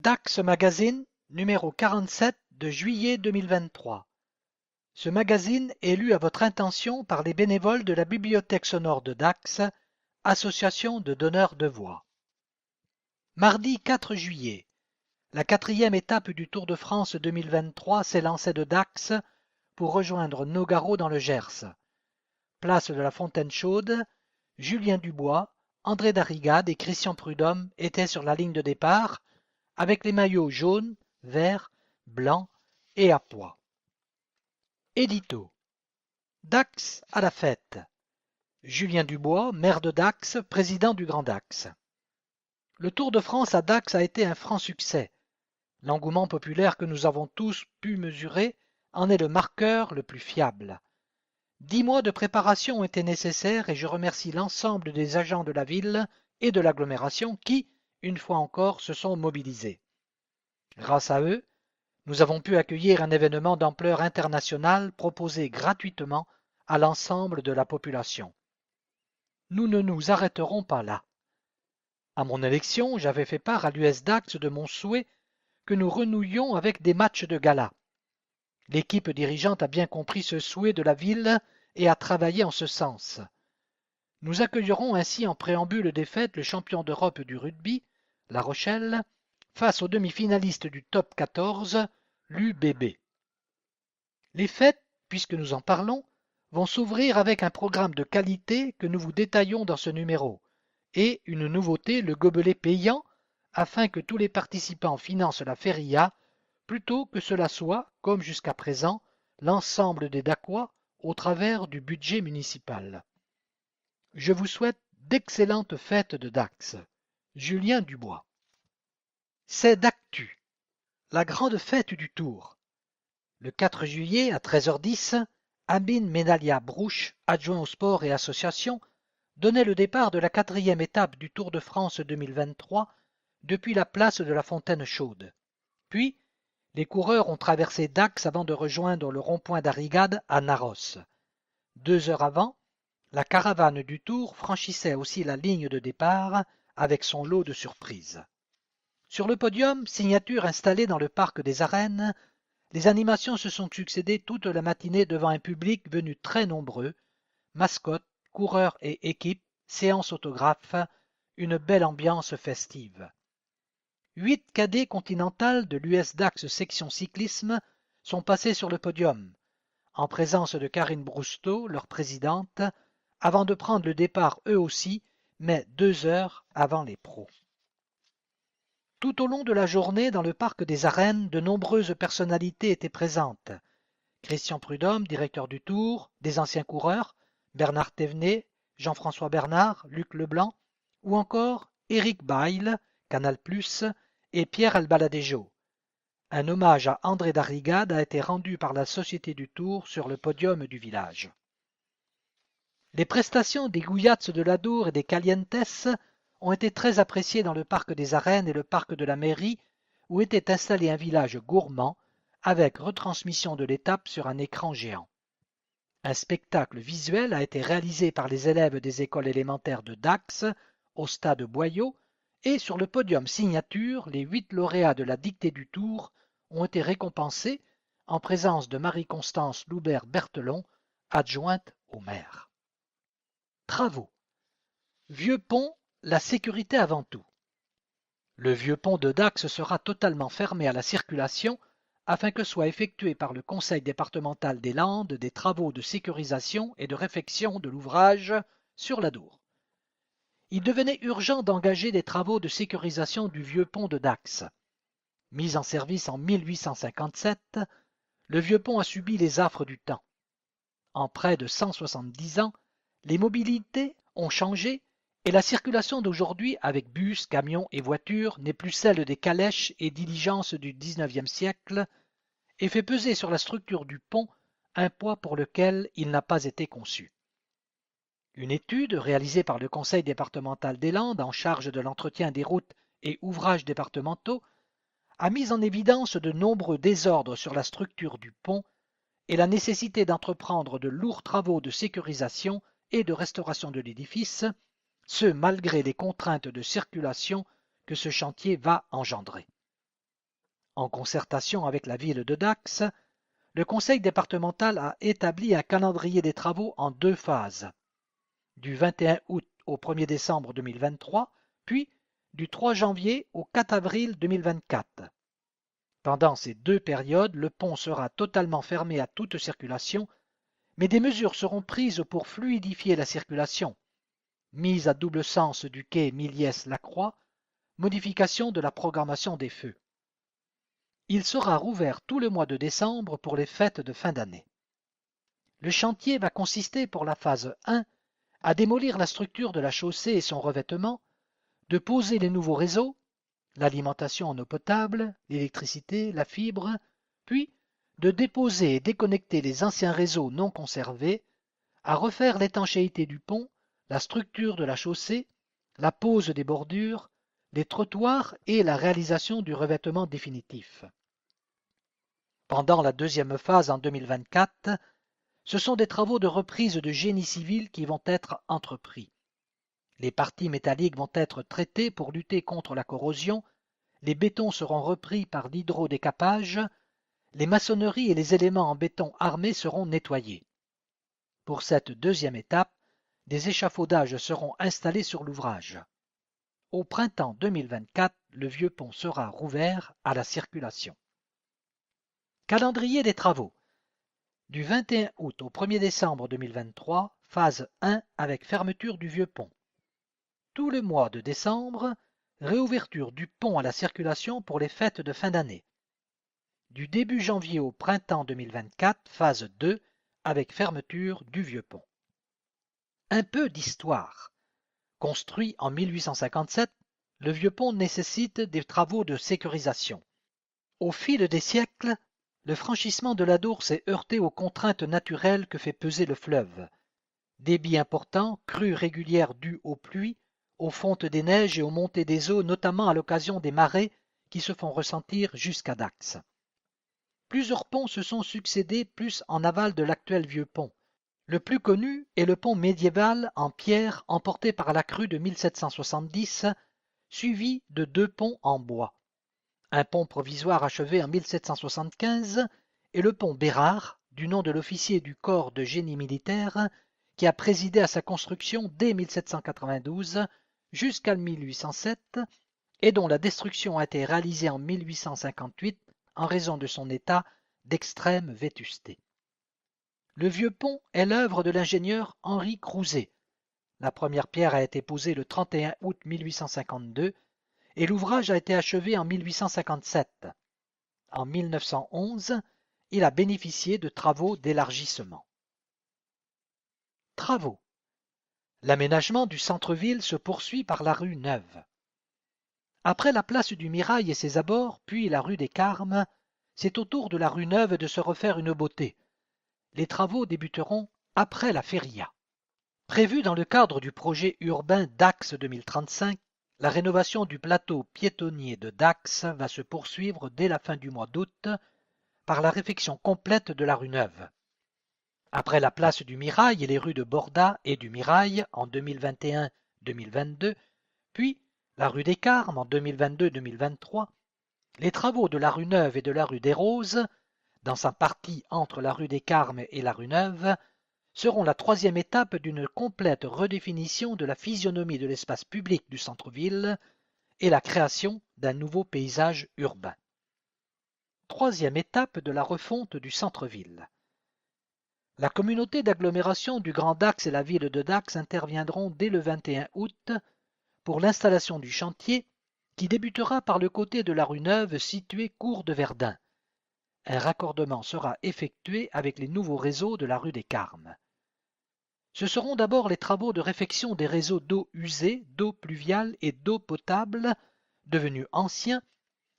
Dax Magazine, numéro 47 de juillet 2023. Ce magazine est lu à votre intention par les bénévoles de la Bibliothèque sonore de Dax, association de donneurs de voix. Mardi 4 juillet. La quatrième étape du Tour de France 2023 s'élançait de Dax pour rejoindre Nogaro dans le Gers. Place de la Fontaine-Chaude, Julien Dubois, André Darrigade et Christian Prudhomme étaient sur la ligne de départ avec les maillots jaunes, verts, blancs et à pois. Édito. Dax à la fête. Julien Dubois, maire de Dax, président du Grand Dax. Le Tour de France à Dax a été un franc succès. L'engouement populaire que nous avons tous pu mesurer en est le marqueur le plus fiable. 10 mois de préparation ont été nécessaires et je remercie l'ensemble des agents de la ville et de l'agglomération qui, une fois encore, se sont mobilisés. Grâce à eux, nous avons pu accueillir un événement d'ampleur internationale proposé gratuitement à l'ensemble de la population. Nous ne nous arrêterons pas là. À mon élection, j'avais fait part à l'US Dax de mon souhait que nous renouions avec des matchs de gala. L'équipe dirigeante a bien compris ce souhait de la ville et a travaillé en ce sens. Nous accueillerons ainsi en préambule des fêtes le champion d'Europe du rugby, La Rochelle, face aux demi-finalistes du top 14, l'UBB. Les fêtes, puisque nous en parlons, vont s'ouvrir avec un programme de qualité que nous vous détaillons dans ce numéro, et une nouveauté, le gobelet payant, afin que tous les participants financent la feria, plutôt que cela soit, comme jusqu'à présent, l'ensemble des Dacois au travers du budget municipal. Je vous souhaite d'excellentes fêtes de Dax. Julien Dubois. C'est d'actu, la grande fête du Tour. Le 4 juillet à 13h10, Amin Menalia Brouche, adjoint au sport et association, donnait le départ de la quatrième étape du Tour de France 2023 depuis la place de la Fontaine-Chaude. Puis, les coureurs ont traversé Dax avant de rejoindre le rond-point d'Arrigade à Narros. 2 heures avant, la caravane du Tour franchissait aussi la ligne de départ avec son lot de surprises. Sur le podium, signature installée dans le parc des Arènes, les animations se sont succédé toute la matinée devant un public venu très nombreux, mascottes, coureurs et équipes, séances autographes, une belle ambiance festive. 8 cadets continentales de l'US Dax section cyclisme sont passés sur le podium, en présence de Karine Brousteau, leur présidente, avant de prendre le départ eux aussi, mais 2 heures avant les pros. Tout au long de la journée, dans le parc des Arènes, de nombreuses personnalités étaient présentes. Christian Prudhomme, directeur du Tour, des anciens coureurs, Bernard Thévenet, Jean-François Bernard, Luc Leblanc, ou encore Éric Bayle, Canal+, et Pierre Albaladejo. Un hommage à André Darrigade a été rendu par la Société du Tour sur le podium du village. Les prestations des Guyats de l'Adour et des Calientes ont été très appréciées dans le parc des Arènes et le parc de la mairie, où était installé un village gourmand avec retransmission de l'étape sur un écran géant. Un spectacle visuel a été réalisé par les élèves des écoles élémentaires de Dax, au stade Boyau, et sur le podium signature, les 8 lauréats de la dictée du Tour ont été récompensés en présence de Marie-Constance Loubert-Berthelon, adjointe au maire. Travaux. Vieux pont, la sécurité avant tout. Le vieux pont de Dax sera totalement fermé à la circulation afin que soient effectués par le Conseil départemental des Landes des travaux de sécurisation et de réfection de l'ouvrage sur l'Adour. Il devenait urgent d'engager des travaux de sécurisation du vieux pont de Dax. Mis en service en 1857, le vieux pont a subi les affres du temps. En près de 170 ans, les mobilités ont changé et la circulation d'aujourd'hui avec bus, camions et voitures n'est plus celle des calèches et diligences du XIXe siècle et fait peser sur la structure du pont un poids pour lequel il n'a pas été conçu. Une étude réalisée par le Conseil départemental des Landes en charge de l'entretien des routes et ouvrages départementaux a mis en évidence de nombreux désordres sur la structure du pont et la nécessité d'entreprendre de lourds travaux de sécurisation et de restauration de l'édifice, ce malgré les contraintes de circulation que ce chantier va engendrer. En concertation avec la ville de Dax, le conseil départemental a établi un calendrier des travaux en 2 phases, du 21 août au 1er décembre 2023, puis du 3 janvier au 4 avril 2024. Pendant ces 2 périodes, le pont sera totalement fermé à toute circulation, mais des mesures seront prises pour fluidifier la circulation. Mise à double sens du quai Milliès-Lacroix, modification de la programmation des feux. Il sera rouvert tout le mois de décembre pour les fêtes de fin d'année. Le chantier va consister pour la phase 1 à démolir la structure de la chaussée et son revêtement, de poser les nouveaux réseaux, l'alimentation en eau potable, l'électricité, la fibre, puis de déposer et déconnecter les anciens réseaux non conservés, à refaire l'étanchéité du pont, la structure de la chaussée, la pose des bordures, les trottoirs et la réalisation du revêtement définitif. Pendant la deuxième phase en 2024, ce sont des travaux de reprise de génie civil qui vont être entrepris. Les parties métalliques vont être traitées pour lutter contre la corrosion, les bétons seront repris par l'hydrodécapage, les maçonneries et les éléments en béton armé seront nettoyés. Pour cette deuxième étape, des échafaudages seront installés sur l'ouvrage. Au printemps 2024, le vieux pont sera rouvert à la circulation. Calendrier des travaux. Du 21 août au 1er décembre 2023, phase 1 avec fermeture du vieux pont. Tout le mois de décembre, réouverture du pont à la circulation pour les fêtes de fin d'année. Du début janvier au printemps 2024, phase 2 avec fermeture du vieux pont. Un peu d'histoire. Construit en 1857, le vieux pont nécessite des travaux de sécurisation. Au fil des siècles, le franchissement de l'Adour s'est heurté aux contraintes naturelles que fait peser le fleuve. Débit important, crues régulières dues aux pluies, aux fontes des neiges et aux montées des eaux, notamment à l'occasion des marées qui se font ressentir jusqu'à Dax. Plusieurs ponts se sont succédés plus en aval de l'actuel vieux pont. Le plus connu est le pont médiéval en pierre emporté par la crue de 1770, suivi de 2 ponts en bois. Un pont provisoire achevé en 1775 et le pont Bérard, du nom de l'officier du corps de génie militaire, qui a présidé à sa construction dès 1792 jusqu'à 1807 et dont la destruction a été réalisée en 1858 en raison de son état d'extrême vétusté. Le vieux pont est l'œuvre de l'ingénieur Henri Crouzet. La première pierre a été posée le 31 août 1852 et l'ouvrage a été achevé en 1857. En 1911, il a bénéficié de travaux d'élargissement. Travaux. L'aménagement du centre-ville se poursuit par la rue Neuve. Après la place du Mirail et ses abords, puis la rue des Carmes, c'est au tour de la rue Neuve de se refaire une beauté. Les travaux débuteront après la feria. Prévu dans le cadre du projet urbain Dax 2035, la rénovation du plateau piétonnier de Dax va se poursuivre dès la fin du mois d'août par la réfection complète de la rue Neuve. Après la place du Mirail et les rues de Borda et du Mirail en 2021-2022, puis la rue des Carmes en 2022-2023, les travaux de la rue Neuve et de la rue des Roses, dans sa partie entre la rue des Carmes et la rue Neuve, seront la troisième étape d'une complète redéfinition de la physionomie de l'espace public du centre-ville et la création d'un nouveau paysage urbain. Troisième étape de la refonte du centre-ville. La communauté d'agglomération du Grand Dax et la ville de Dax interviendront dès le 21 août pour l'installation du chantier qui débutera par le côté de la rue Neuve située cours de Verdun. Un raccordement sera effectué avec les nouveaux réseaux de la rue des Carmes. Ce seront d'abord les travaux de réfection des réseaux d'eau usée, d'eau pluviale et d'eau potable, devenus anciens,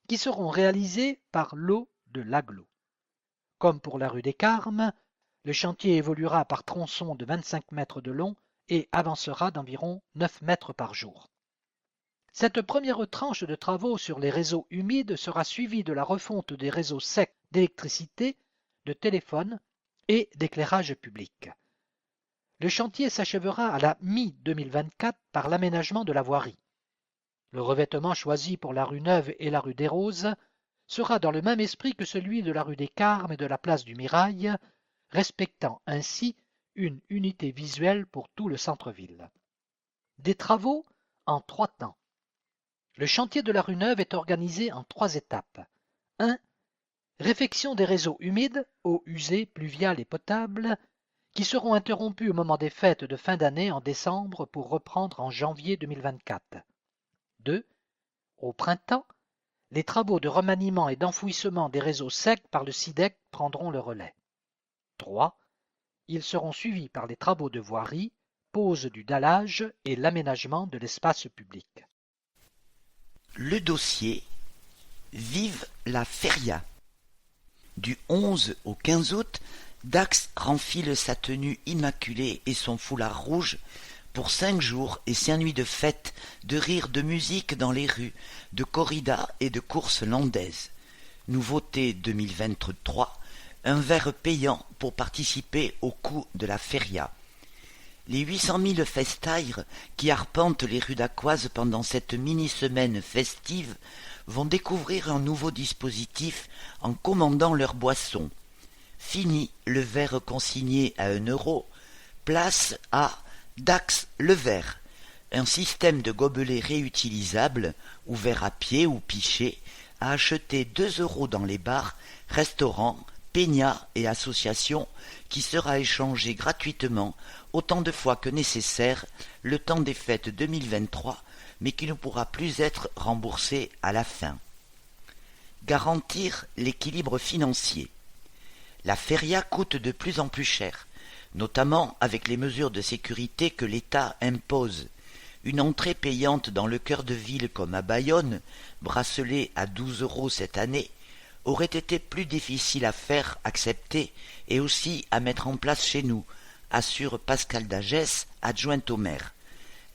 qui seront réalisés par l'eau de l'agglo. Comme pour la rue des Carmes, le chantier évoluera par tronçons de 25 mètres de long et avancera d'environ 9 mètres par jour. Cette première tranche de travaux sur les réseaux humides sera suivie de la refonte des réseaux secs d'électricité, de téléphone et d'éclairage public. Le chantier s'achèvera à la mi-2024 par l'aménagement de la voirie. Le revêtement choisi pour la rue Neuve et la rue des Roses sera dans le même esprit que celui de la rue des Carmes et de la place du Mirail, respectant ainsi une unité visuelle pour tout le centre-ville. Des travaux en 3 temps. Le chantier de la rue Neuve est organisé en 3 étapes. 1. Réfection des réseaux humides, eaux usées, pluviales et potables, qui seront interrompus au moment des fêtes de fin d'année en décembre pour reprendre en janvier 2024. 2. Au printemps, les travaux de remaniement et d'enfouissement des réseaux secs par le SIDEC prendront le relais. 3. Ils seront suivis par les travaux de voirie, pose du dallage et l'aménagement de l'espace public. Le dossier Vive la Feria. Du 11 au 15 août, Dax renfile sa tenue immaculée et son foulard rouge pour 5 jours et 5 nuits de fête, de rire, de musique dans les rues, de corridas et de courses landaises. Nouveauté 2023, un verre payant pour participer au coût de la feria. Les 800 000 festaires qui arpentent les rues d'Acquoise pendant cette mini-semaine festive vont découvrir un nouveau dispositif en commandant leurs boissons. Fini le verre consigné à 1 €, place à Dax le verre, un système de gobelets réutilisables, ouverts à pied ou pichés, à acheter 2 € dans les bars, restaurants, peñas et associations, qui sera échangé gratuitement autant de fois que nécessaire le temps des fêtes 2023, mais qui ne pourra plus être remboursé à la fin. Garantir l'équilibre financier. La feria coûte de plus en plus cher, notamment avec les mesures de sécurité que l'État impose. Une entrée payante dans le cœur de ville comme à Bayonne, bracelet à 12 € cette année, aurait été plus difficile à faire accepter et aussi à mettre en place chez nous, assure Pascal Dagès, adjointe au maire.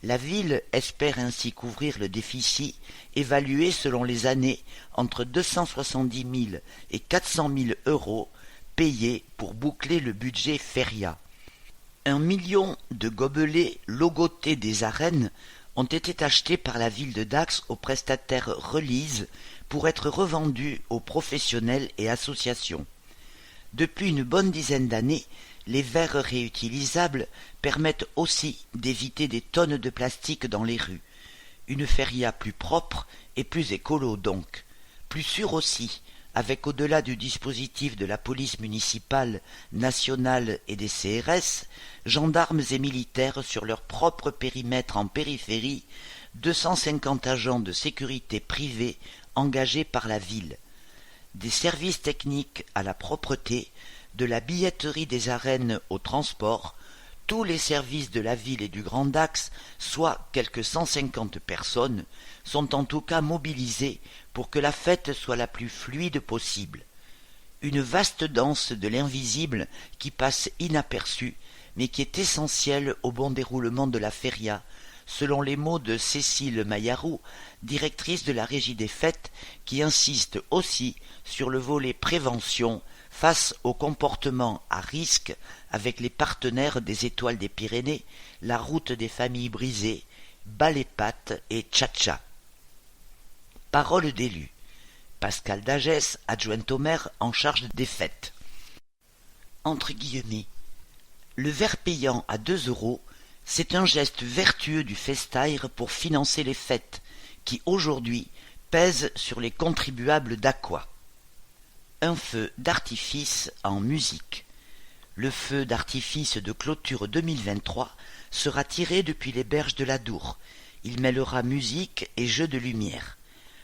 La ville espère ainsi couvrir le déficit, évalué selon les années entre 270 000 et 400 000 € payés pour boucler le budget feria. 1 million de gobelets logotés des arènes ont été achetés par la ville de Dax au prestataire Relise pour être revendus aux professionnels et associations. Depuis une bonne dizaine d'années, les verres réutilisables permettent aussi d'éviter des tonnes de plastique dans les rues. Une feria plus propre et plus écolo donc. Plus sûre aussi, avec au-delà du dispositif de la police municipale, nationale et des CRS, gendarmes et militaires sur leur propre périmètre en périphérie, 250 agents de sécurité privés engagés par la ville. Des services techniques à la propreté, de la billetterie des arènes au transport, tous les services de la ville et du Grand Dax, soit quelques 150 personnes, sont en tout cas mobilisés pour que la fête soit la plus fluide possible. Une vaste danse de l'invisible qui passe inaperçue, mais qui est essentielle au bon déroulement de la feria, selon les mots de Cécile Maillarou, directrice de la Régie des Fêtes, qui insiste aussi sur le volet prévention face au comportement à risque avec les partenaires des Étoiles des Pyrénées, la Route des Familles Brisées, Bas-les-Pattes et Tcha-Tcha. Parole d'élu. Pascal Dagès, adjointe au maire en charge des fêtes. Entre guillemets, le verre payant à 2 €, c'est un geste vertueux du festaire pour financer les fêtes, qui aujourd'hui pèsent sur les contribuables d'Aqua. Un feu d'artifice en musique. Le feu d'artifice de clôture 2023 sera tiré depuis les berges de la Dour. Il mêlera musique et jeux de lumière.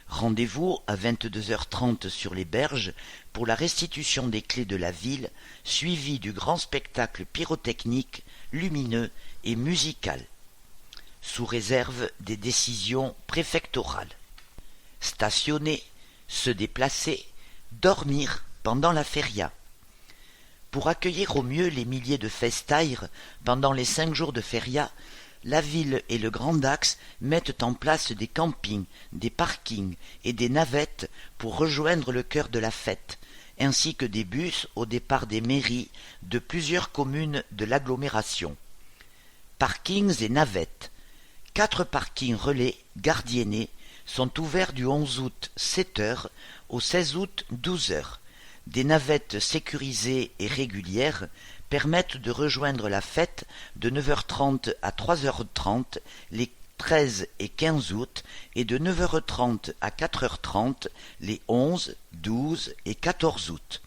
Rendez-vous à 22h30 sur les berges pour la restitution des clés de la ville, suivi du grand spectacle pyrotechnique, lumineux et musical, sous réserve des décisions préfectorales. Stationner, se déplacer, dormir pendant la feria. Pour accueillir au mieux les milliers de festaires pendant les 5 jours de feria, la ville et le Grand Dax mettent en place des campings, des parkings et des navettes pour rejoindre le cœur de la fête, ainsi que des bus au départ des mairies de plusieurs communes de l'agglomération. Parkings et navettes. 4 parkings relais gardiennés sont ouverts du 11 août 7 heures au 16 août 12 heures. Des navettes sécurisées et régulières permettent de rejoindre la fête de 9h30 à 3h30 les 13 et 15 août et de 9h30 à 4h30 les 11, 12 et 14 août.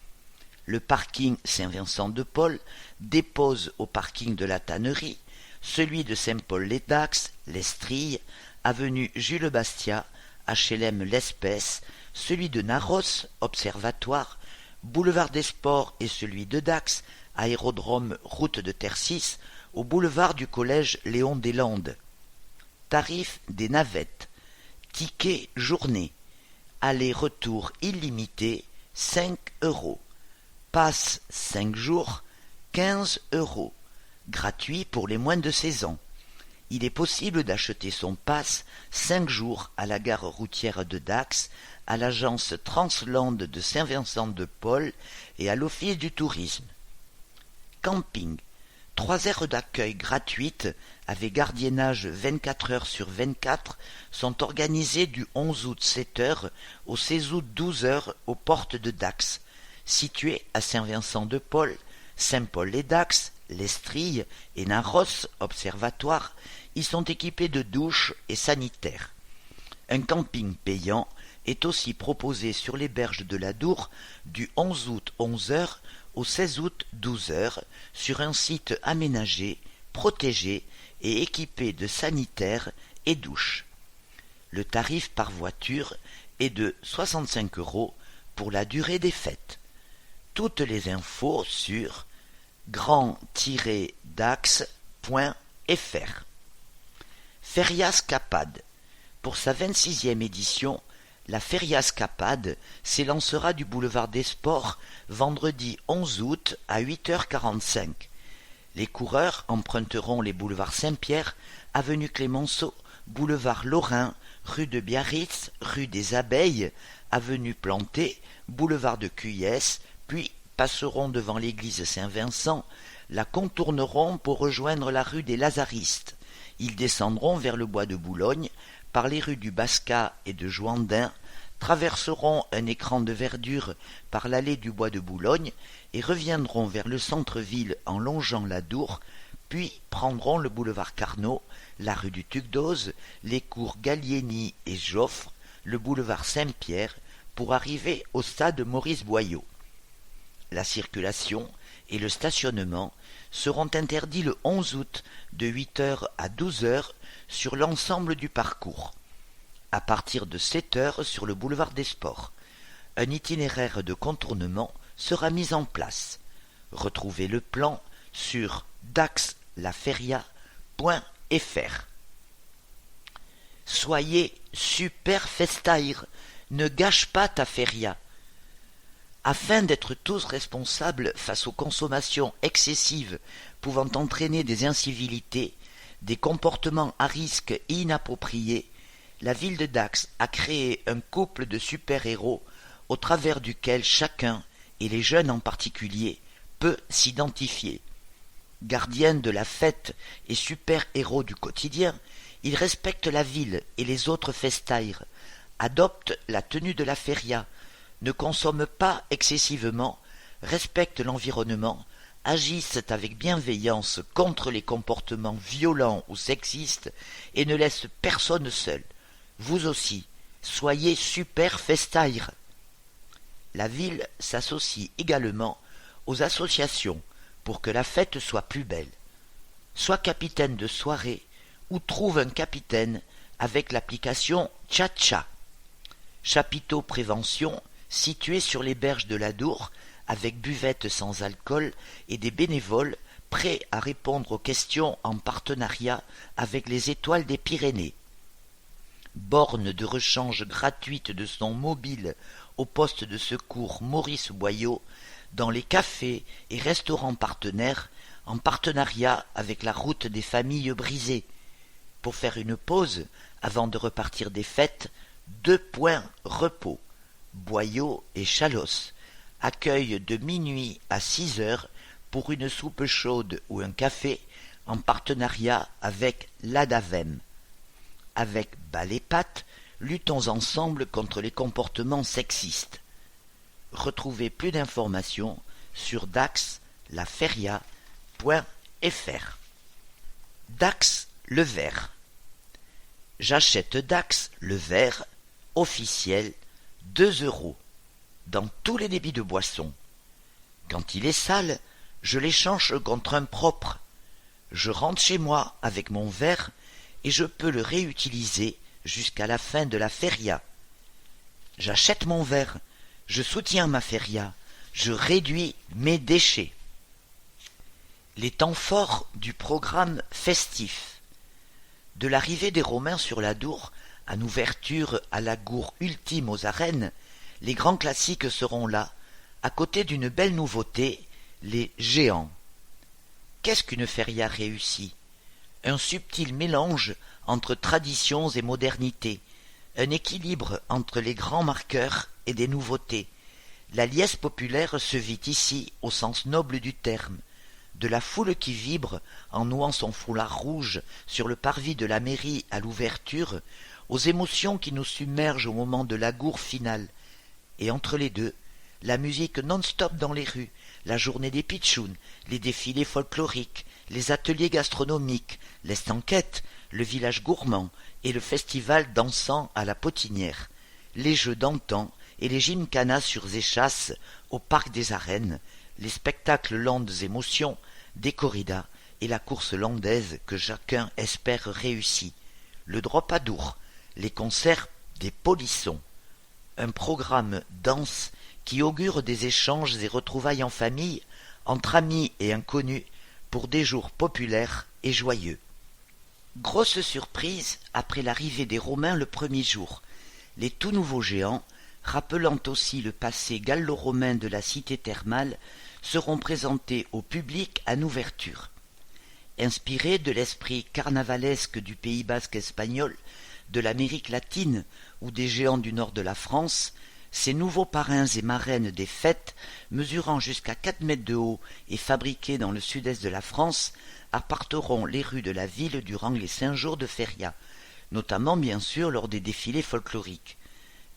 Le parking Saint-Vincent-de-Paul dépose au parking de la Tannerie, celui de Saint-Paul-les-Dax, l'Estrie, avenue Jules Bastia, HLM L'Espèce, celui de Narros, Observatoire, boulevard des Sports et celui de Dax, aérodrome route de Tercis, au boulevard du collège Léon Deslandes. Tarif des navettes. Ticket journée. Aller-retour illimité, 5 €. Passe 5 jours, 15 €. Gratuit pour les moins de 16 ans. Il est possible d'acheter son pass 5 jours à la gare routière de Dax, à l'agence Transland de Saint-Vincent-de-Paul et à l'Office du tourisme. Camping. 3 aires d'accueil gratuites avec gardiennage 24 heures sur 24 sont organisées du 11 août 7 heures au 16 août 12 heures aux portes de Dax, situées à Saint-Vincent-de-Paul, Saint-Paul-les-Dax, l'Estrie et Narros Observatoire. Ils sont équipés de douches et sanitaires. Un camping payant est aussi proposé sur les berges de la Dour du 11 août 11 heures au 16 août 12 heures sur un site aménagé, protégé et équipé de sanitaires et douches. Le tarif par voiture est de 65 € pour la durée des fêtes. Toutes les infos sur grand-dax.fr. Feria Scapade. Pour sa 26e édition, la Feria Scapade s'élancera du boulevard des Sports vendredi 11 août à 8h45. Les coureurs emprunteront les boulevards Saint-Pierre, avenue Clémenceau, boulevard Lorrain, rue de Biarritz, rue des Abeilles, avenue Plantée, boulevard de Cuyès, puis passeront devant l'église Saint-Vincent, la contourneront pour rejoindre la rue des Lazaristes. Ils descendront vers le bois de Boulogne, par les rues du Bascat et de Jouandin, traverseront un écran de verdure par l'allée du bois de Boulogne et reviendront vers le centre-ville en longeant la Dour, puis prendront le boulevard Carnot, la rue du Tuc-d'Oz, les cours Gallieni et Joffre, le boulevard Saint-Pierre, pour arriver au stade Maurice Boyau. La circulation et le stationnement seront interdits le 11 août de 8 heures à 12 heures sur l'ensemble du parcours. À partir de 7 heures sur le boulevard des Sports, un itinéraire de contournement sera mis en place. Retrouvez le plan sur daxlaferia.fr. Soyez super festaire, ne gâche pas ta feria. Afin d'être tous responsables face aux consommations excessives pouvant entraîner des incivilités, des comportements à risque et inappropriés, la ville de Dax a créé un couple de super-héros au travers duquel chacun, et les jeunes en particulier, peut s'identifier. Gardiens de la fête et super-héros du quotidien, ils respectent la ville et les autres festaires, adoptent la tenue de la feria, ne consomment pas excessivement, respectent l'environnement, agissent avec bienveillance contre les comportements violents ou sexistes et ne laissent personne seul. Vous aussi, soyez super festaire. La ville s'associe également aux associations pour que la fête soit plus belle. Sois capitaine de soirée ou trouve un capitaine avec l'application Tcha-Tcha. Chapiteau Prévention, situé sur les berges de la Dour, avec buvette sans alcool et des bénévoles prêts à répondre aux questions en partenariat avec les Étoiles des Pyrénées. Borne de rechange gratuite de son mobile au poste de secours Maurice Boyau, dans les cafés et restaurants partenaires, en partenariat avec la route des familles brisées. Pour faire une pause, avant de repartir des fêtes, 2 points repos. Boyau et Chalos, accueil de minuit à 6 heures pour une soupe chaude ou un café en partenariat avec l'ADAVEM. Avec Bas les Pattes, luttons ensemble contre les comportements sexistes. Retrouvez plus d'informations sur daxlaferia.fr. Dax le verre. J'achète Dax le verre, officiel, 2 €, dans tous les débits de boissons. Quand il est sale, je l'échange contre un propre. Je rentre chez moi avec mon verre et je peux le réutiliser jusqu'à la fin de la feria. J'achète mon verre, je soutiens ma feria, je réduis mes déchets. Les temps forts du programme festif. De l'arrivée des Romains sur l'Adour à l'ouverture à la gour ultime aux arènes, les grands classiques seront là, à côté d'une belle nouveauté, les géants. Qu'est-ce qu'une feria réussie? Un subtil mélange entre traditions et modernité, un équilibre entre les grands marqueurs et des nouveautés. La liesse populaire se vit ici au sens noble du terme, de la foule qui vibre en nouant son foulard rouge sur le parvis de la mairie à l'ouverture, aux émotions qui nous submergent au moment de la gour finale, et entre les deux, la musique non-stop dans les rues, la journée des pitchouns, les défilés folkloriques, les ateliers gastronomiques, l'estanquette, le village gourmand et le festival dansant à la potinière, les jeux d'antan et les gymkhanas sur échasses au parc des arènes, les spectacles landes émotions, des corridas et la course landaise que chacun espère réussie, le drop à Dour, les concerts des polissons. Un programme dense qui augure des échanges et retrouvailles en famille, entre amis et inconnus, pour des jours populaires et joyeux. Grosse surprise après l'arrivée des Romains le premier jour. Les tout nouveaux géants, rappelant aussi le passé gallo-romain de la cité thermale, seront présentés au public à l'ouverture. Inspirés de l'esprit carnavalesque du Pays basque espagnol, de l'Amérique latine ou des géants du nord de la France, ces nouveaux parrains et marraines des fêtes, mesurant jusqu'à 4 mètres de haut et fabriqués dans le sud-est de la France, apparteront les rues de la ville durant les 5 jours de feria, notamment bien sûr lors des défilés folkloriques.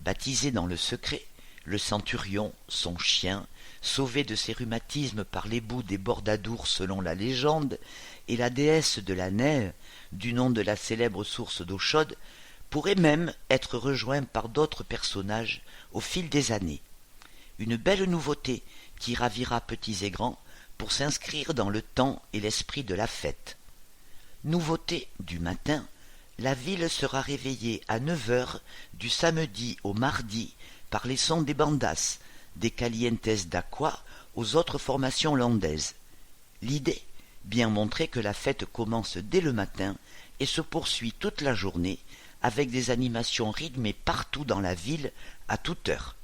Baptisé dans le secret, le centurion, son chien, sauvé de ses rhumatismes par les boues des bords d'Adour selon la légende, et la déesse de la neige, du nom de la célèbre source d'eau chaude, pourrait même être rejoint par d'autres personnages au fil des années. Une belle nouveauté qui ravira petits et grands pour s'inscrire dans le temps et l'esprit de la fête. Nouveauté du matin, la ville sera réveillée à 9 heures du samedi au mardi par les sons des bandas, des calientes d'aqua aux autres formations landaises. L'idée, bien montrer que la fête commence dès le matin et se poursuit toute la journée avec des animations rythmées partout dans la ville à toute heure.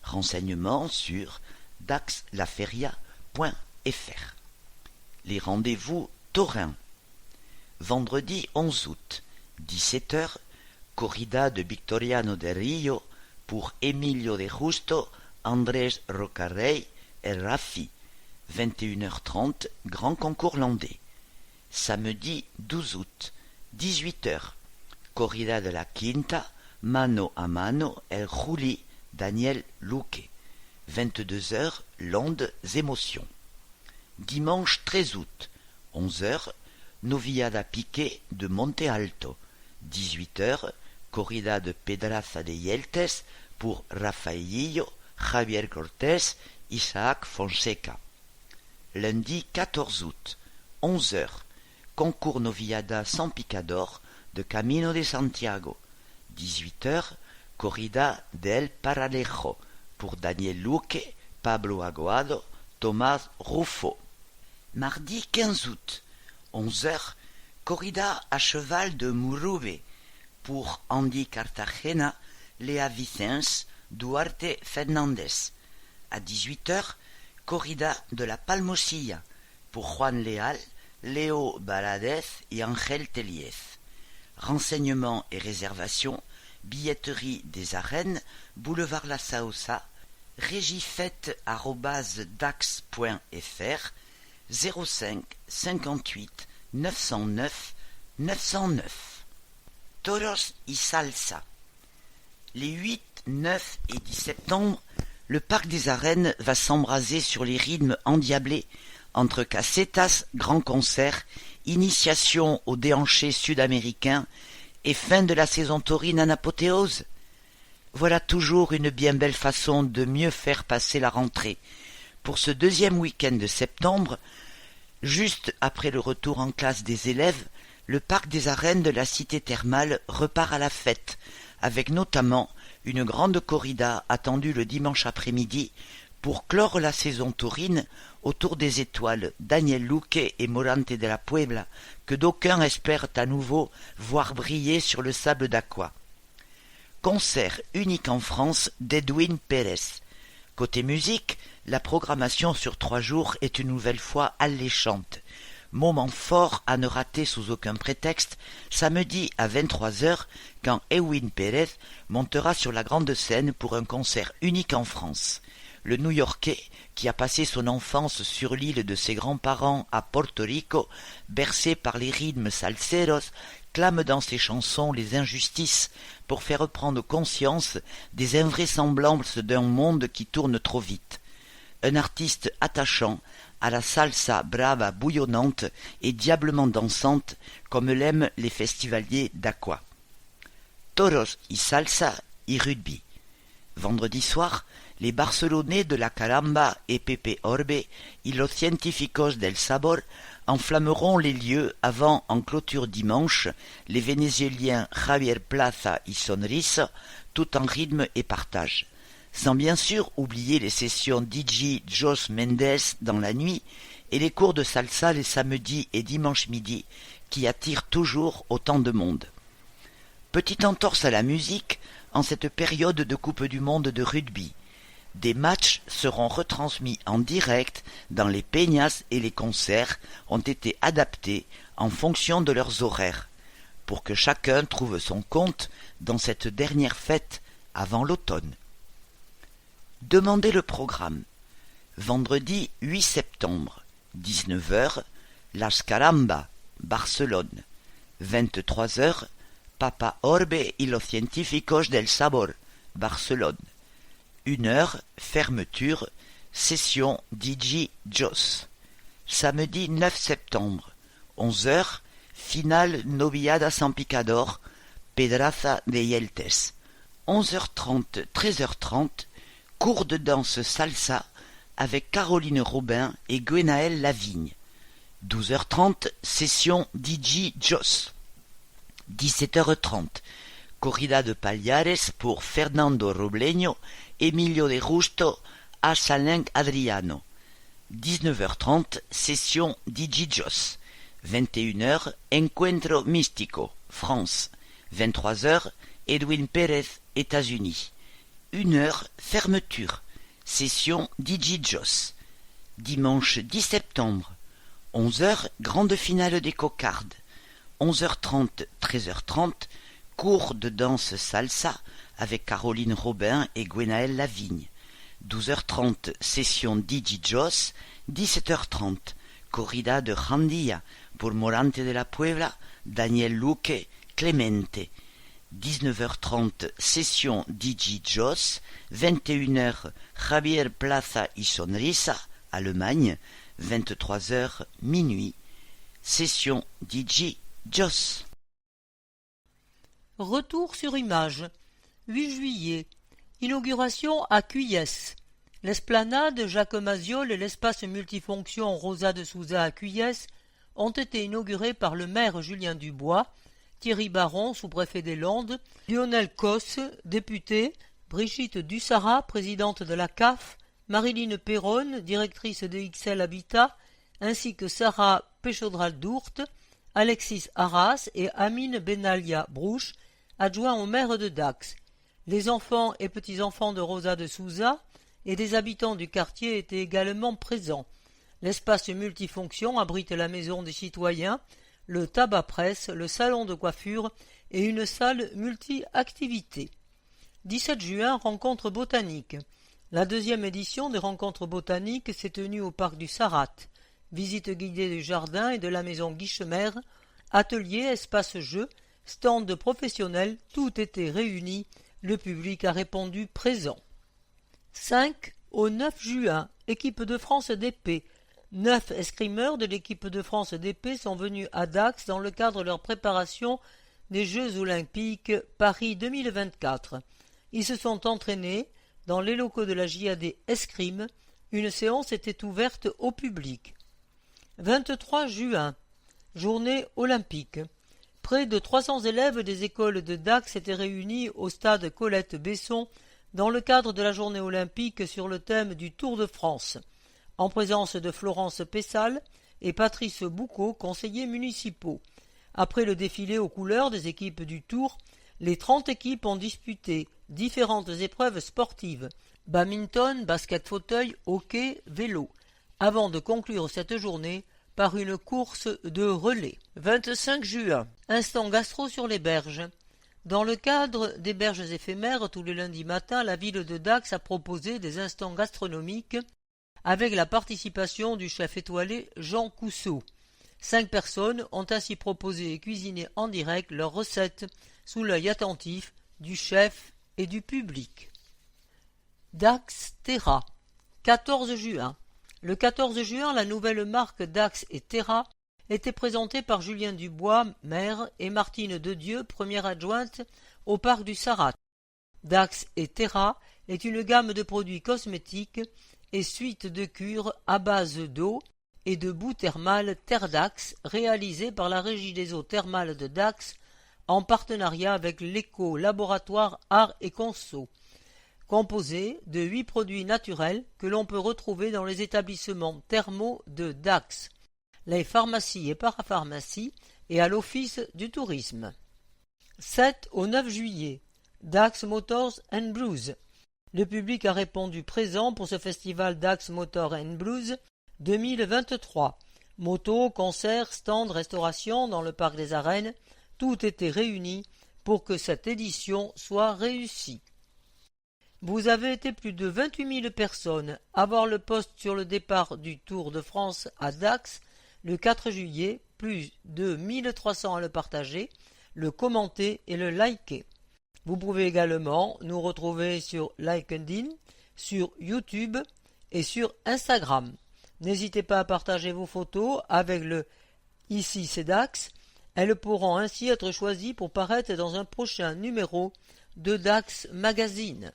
Renseignements sur daxlaferia.fr. Les rendez-vous taurins. Vendredi 11 août, 17 heures, corrida de Victoriano del Rio pour Emilio de Justo, Andrés Rocarrey et Raffi. 21h30, grand concours landais. Samedi 12 août, 18 heures, corrida de la Quinta, mano a mano, El Juli, Daniel Luque. 22 heures, londes émotions. Dimanche 13 août, 11 heures, Noviada Piqué de Monte Alto. 18 heures, corrida de Pedraza de Yeltes pour Rafaelillo, Javier Cortés, Isaac Fonseca. Lundi 14 août, 11 heures, concours Noviada San Picador de Camino de Santiago. 18 heures, corrida del Paralejo pour Daniel Luque, Pablo Aguado, Tomás Ruffo. Mardi 15 août, 11 heures, corrida à cheval de Murube pour Andy Cartagena, Léa Vicens, Duarte Fernandez. À 18 heures, corrida de la Palmosilla pour Juan Leal, Léo Baladez et Angel Teliez. Renseignements et réservations, billetterie des arènes, boulevard La Sausa, régifête@dax.fr, 05 58 909 909. Toros y salsa. Les 8, 9 et 10 septembre, le Parc des Arènes va s'embraser sur les rythmes endiablés entre casetas, grands concerts, initiation au déhanché sud-américain et fin de la saison taurine en apothéose. Voilà toujours une bien belle façon de mieux faire passer la rentrée. Pour ce deuxième week-end de septembre, juste après le retour en classe des élèves, le Parc des Arènes de la cité thermale repart à la fête, avec notamment une grande corrida attendue le dimanche après-midi pour clore la saison taurine autour des étoiles Daniel Luque et Morante de la Puebla, que d'aucuns espèrent à nouveau voir briller sur le sable d'Aqua. Concert unique en France d'Edwin Pérez. Côté musique, la programmation sur 3 jours est une nouvelle fois alléchante. Moment fort à ne rater sous aucun prétexte, samedi à 23h, quand Edwin Pérez montera sur la grande scène pour un concert unique en France. Le New-Yorkais, qui a passé son enfance sur l'île de ses grands-parents à Porto Rico, bercé par les rythmes salseros, clame dans ses chansons les injustices pour faire prendre conscience des invraisemblances d'un monde qui tourne trop vite. Un artiste attachant, à la salsa brava bouillonnante et diablement dansante, comme l'aiment les festivaliers d'Aqua. Toros y salsa y rugby. Vendredi soir, les Barcelonais de la Caramba et Pepe Orbe y los científicos del sabor enflammeront les lieux avant, en clôture dimanche, les Vénézuéliens Javier Plaza y Sonrisa, tout en rythme et partage. Sans bien sûr oublier les sessions DJ Jos Mendes dans la nuit et les cours de salsa les samedis et dimanches midi qui attirent toujours autant de monde. Petite entorse à la musique en cette période de Coupe du Monde de rugby. Des matchs seront retransmis en direct dans les peñas et les concerts ont été adaptés en fonction de leurs horaires, pour que chacun trouve son compte dans cette dernière fête avant l'automne. Demandez le programme. Vendredi 8 septembre, 19h, Las Caramba, Barcelone. 23h, Papa Orbe y los científicos del sabor, Barcelone. 1h, fermeture, session DJ Jos. Samedi 9 septembre, 11h, finale Noviada San Picador, Pedraza de Yeltes. 11h30, 13h30, cours de danse salsa avec Caroline Robin et Gwenaëlle Lavigne. 12h30, session DJ Jos. 17h30, corrida de Pallares pour Fernando Robleño, Emilio de Justo, Asaleng Adriano. 19h30, session DJ Jos. 21h, Encuentro Místico, France. 23h, Edwin Pérez, États-Unis. 1h, fermeture, session DJ Jos. Dimanche 10 septembre, 11h, grande finale des cocardes. 11h30, 13h30, cours de danse salsa avec Caroline Robin et Gwenaëlle Lavigne. 12h30, session DJ Jos. 17h30, corrida de Jandilla pour Morante de la Puebla, Daniel Luque, Clemente. 19h30, session DJ Jos. 21h, Javier Plaza y Sonrisa, Allemagne. 23h, minuit, session DJ Jos. Retour sur image. 8 juillet. Inauguration à Cuyès. L'esplanade Jacques Maziol et l'espace multifonction Rosa de Souza à Cuyès ont été inaugurés par le maire Julien Dubois, Thierry Baron, sous-préfet des Landes, Lionel Cosse, député, Brigitte Dussara, présidente de la CAF, Marilyn Perronne, directrice de XL Habitat, ainsi que Sarah Péchaudral-Dourte, Alexis Arras et Amine Benalia Brouche, adjoint au maire de Dax. Les enfants et petits-enfants de Rosa de Souza et des habitants du quartier étaient également présents. L'espace multifonction abrite la maison des citoyens, le tabac-presse, le salon de coiffure et une salle multi-activités. 17 juin, rencontre botanique. La deuxième édition des rencontres botaniques s'est tenue au parc du Sarat. Visite guidée du jardin et de la maison Guichemer, atelier, espace jeu, stand de professionnels, tout était réuni Le public a répondu présent. 5 au 9 juin, équipe de France d'épée. 9 escrimeurs de l'équipe de France d'épée sont venus à Dax dans le cadre de leur préparation des Jeux olympiques Paris 2024. Ils se sont entraînés dans les locaux de la JAD Escrime. Une séance était ouverte au public. 23 juin, journée olympique. Près de 300 élèves des écoles de Dax étaient réunis au stade Colette-Besson dans le cadre de la journée olympique sur le thème du Tour de France, en présence de Florence Pessal et Patrice Boucaud, conseillers municipaux. Après le défilé aux couleurs des équipes du Tour, les 30 équipes ont disputé différentes épreuves sportives, badminton, basket fauteuil, hockey, vélo, avant de conclure cette journée par une course de relais. 25 juin, instant gastro sur les berges. Dans le cadre des berges éphémères, tous les lundis matins, la ville de Dax a proposé des instants gastronomiques avec la participation du chef étoilé Jean Cousseau. 5 personnes ont ainsi proposé et cuisiné en direct leurs recettes sous l'œil attentif du chef et du public. Dax Terra, 14 juin. Le 14 juin, la nouvelle marque Dax et Terra était présentée par Julien Dubois, maire, et Martine Dedieu, première adjointe au parc du Sarat. Dax et Terra est une gamme de produits cosmétiques et suite de cures à base d'eau et de boue thermale Terdax réalisée par la Régie des eaux thermales de Dax en partenariat avec l'éco-laboratoire Art et Conso, composé de 8 produits naturels que l'on peut retrouver dans les établissements thermaux de Dax, les pharmacies et parapharmacies et à l'Office du tourisme. 7 au 9 juillet, Dax Motors and Blues. Le public a répondu présent pour ce festival Dax Motor and Blues 2023. Motos, concerts, stands, restauration dans le parc des Arènes, tout était réuni pour que cette édition soit réussie. Vous avez été plus de 28 000 personnes à voir le post sur le départ du Tour de France à Dax le 4 juillet, plus de 1300 à le partager, le commenter et le liker. Vous pouvez également nous retrouver sur LinkedIn, sur YouTube et sur Instagram. N'hésitez pas à partager vos photos avec le Ici c'est Dax. Elles pourront ainsi être choisies pour paraître dans un prochain numéro de Dax Magazine.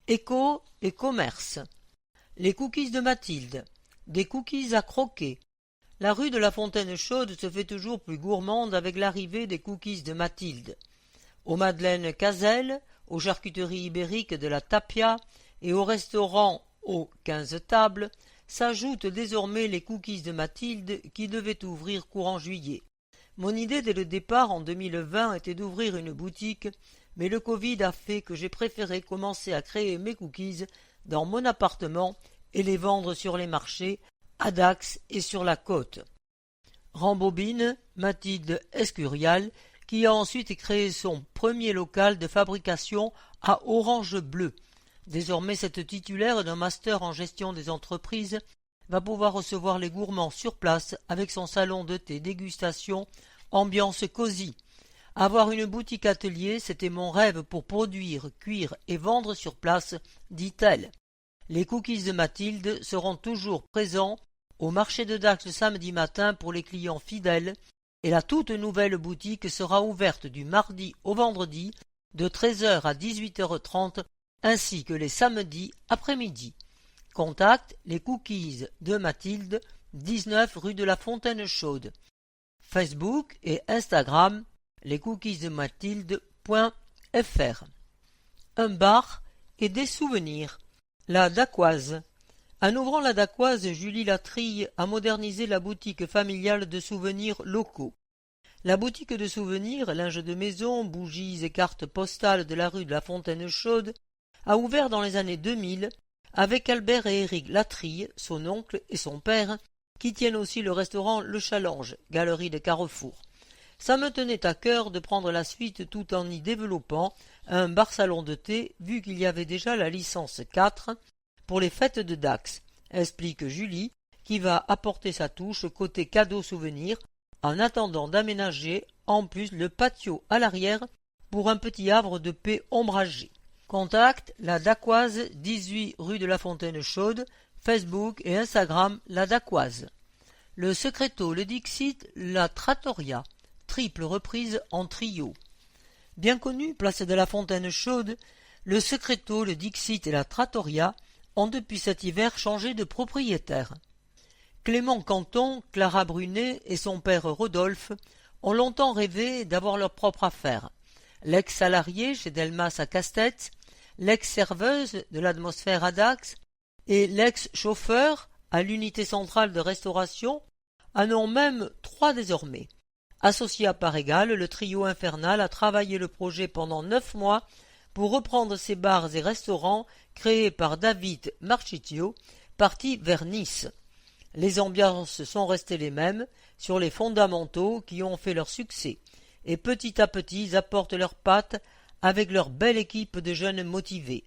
Éco et commerce. Les cookies de Mathilde. Des cookies à croquer. La rue de la Fontaine-Chaude se fait toujours plus gourmande avec l'arrivée des cookies de Mathilde. Aux madeleines Cazel, aux charcuteries ibériques de la Tapia et au restaurant aux 15 tables s'ajoutent désormais les cookies de Mathilde qui devaient ouvrir courant juillet. Mon idée dès le départ en 2020 était d'ouvrir une boutique, mais le Covid a fait que j'ai préféré commencer à créer mes cookies dans mon appartement et les vendre sur les marchés, à Dax et sur la côte. Rembobine Mathilde Escurial, qui a ensuite créé son premier local de fabrication à Orange Bleu. Désormais, cette titulaire d'un master en gestion des entreprises va pouvoir recevoir les gourmands sur place avec son salon de thé dégustation, ambiance cosy. Avoir une boutique atelier, c'était mon rêve pour produire, cuire et vendre sur place, dit-elle. Les cookies de Mathilde seront toujours présents au marché de Dax le samedi matin pour les clients fidèles et la toute nouvelle boutique sera ouverte du mardi au vendredi de 13h à 18h30 ainsi que les samedis après-midi. Contact les cookies de Mathilde, 19 rue de la Fontaine-Chaude. Facebook et Instagram, lescookiesdemathilde.fr. Un bar et des souvenirs. La Dacquoise. En ouvrant la Dacquoise, Julie Latrille a modernisé la boutique familiale de souvenirs locaux. La boutique de souvenirs, linge de maison, bougies et cartes postales de la rue de la Fontaine-Chaude a ouvert dans les années 2000 avec Albert et Éric Latrille, son oncle et son père, qui tiennent aussi le restaurant Le Challenge, galerie de Carrefour. Ça me tenait à cœur de prendre la suite tout en y développant un bar-salon de thé vu qu'il y avait déjà la licence 4 pour les fêtes de Dax, explique Julie, qui va apporter sa touche côté cadeau souvenir en attendant d'aménager en plus le patio à l'arrière pour un petit havre de paix ombragé. Contact la Dacquoise, 18 rue de la Fontaine-Chaude, Facebook et Instagram la Dacquoise. Le Secreto, le Dixit, la Trattoria, triple reprise en trio. Bien connu, place de la Fontaine-Chaude, le Secreto, le Dixit et la Trattoria ont depuis cet hiver changé de propriétaire. Clément Canton, Clara Brunet et son père Rodolphe ont longtemps rêvé d'avoir leur propre affaire. L'ex-salarié chez Delmas à Castex, l'ex-serveuse de l'Atmosphère à Dax et l'ex-chauffeur à l'unité centrale de restauration en ont même 3 désormais. Associé à part égale, le trio infernal a travaillé le projet pendant 9 mois pour reprendre ces bars et restaurants créés par David Marchitio, parti vers Nice. Les ambiances sont restées les mêmes sur les fondamentaux qui ont fait leur succès, et petit à petit ils apportent leurs pattes avec leur belle équipe de jeunes motivés.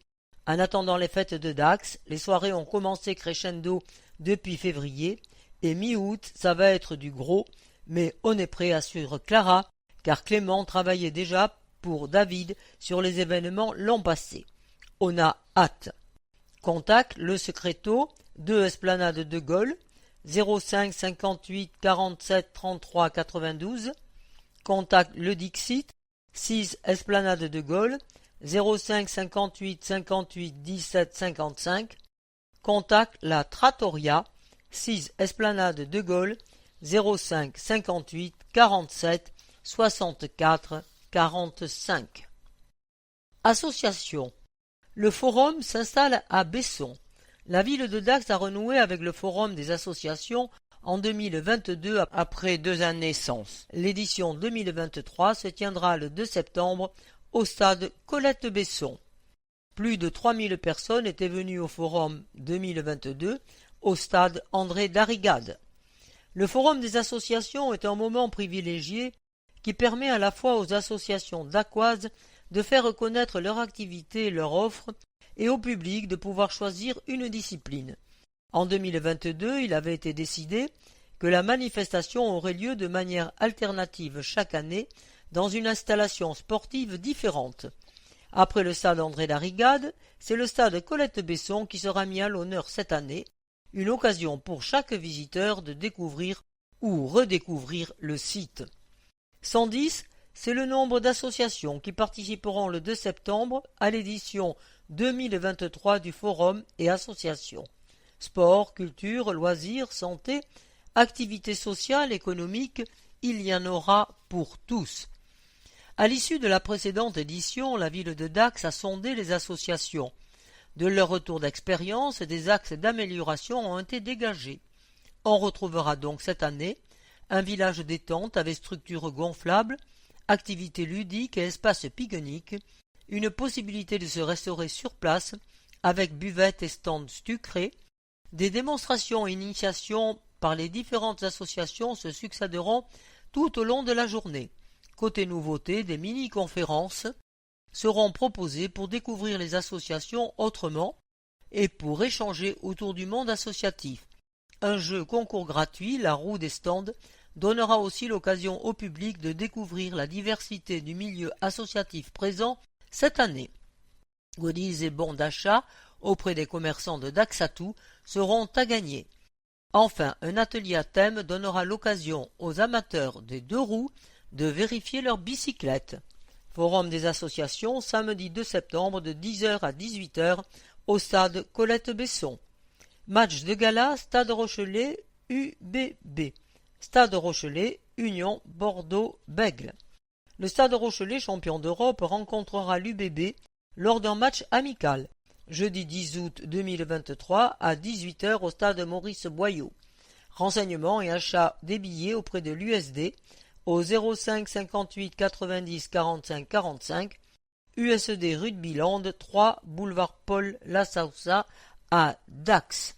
En attendant les fêtes de Dax, les soirées ont commencé crescendo depuis février, et mi-août ça va être du gros, mais on est prêt, assure Clara, car Clément travaillait déjà pour David sur les événements l'an passé. On a hâte. Contact le Secreto, 2 Esplanade de Gaulle, 05 58 47 33 92. Contact le Dixit, 6 Esplanade de Gaulle, 05 58 58 17 55. Contact la Trattoria, 6 Esplanade de Gaulle, 05 58 47 64 45. Association. Le forum s'installe à Besson. La ville de Dax a renoué avec le forum des associations en 2022 après 2 années sans. L'édition 2023 se tiendra le 2 septembre au stade Colette-Besson. Plus de 3000 personnes étaient venues au forum 2022 au stade André Darrigade. Le forum des associations est un moment privilégié qui permet à la fois aux associations dacquoises de faire reconnaître leur activité et leur offre et au public de pouvoir choisir une discipline. En 2022, il avait été décidé que la manifestation aurait lieu de manière alternative chaque année dans une installation sportive différente. Après le stade André Darrigade, c'est le stade Colette-Besson qui sera mis à l'honneur cette année, une occasion pour chaque visiteur de découvrir ou redécouvrir le site. 110, c'est le nombre d'associations qui participeront le 2 septembre à l'édition 2023 du Forum et associations. Sport, culture, loisirs, santé, activités sociales, économiques, il y en aura pour tous. À l'issue de la précédente édition, la ville de Dax a sondé les associations. De leur retour d'expérience, des axes d'amélioration ont été dégagés. On retrouvera donc cette année un village détente avec structures gonflables, activités ludiques et espaces pique-nique, une possibilité de se restaurer sur place avec buvette et stands sucrés, des démonstrations et initiations par les différentes associations se succéderont tout au long de la journée. Côté nouveauté, des mini-conférences seront proposées pour découvrir les associations autrement et pour échanger autour du monde associatif. Un jeu concours gratuit, la roue des stands, donnera aussi l'occasion au public de découvrir la diversité du milieu associatif présent cette année. Goodies et bons d'achat auprès des commerçants de Daxatou seront à gagner. Enfin, un atelier à thème donnera l'occasion aux amateurs des 2 roues de vérifier leur bicyclette. Forum des associations, samedi 2 septembre de 10h à 18h au stade Colette-Besson. Match de gala, Stade Rochelet, UBB. Stade Rochelet, Union Bordeaux-Bègles. Le Stade Rochelet, champion d'Europe, rencontrera l'UBB lors d'un match amical, jeudi 10 août 2023 à 18h au stade Maurice Boyau. Renseignements et achats des billets auprès de l'USD au 05 58 90 45 45, USD Rugby Land 3 boulevard Paul Lasaussa à Dax.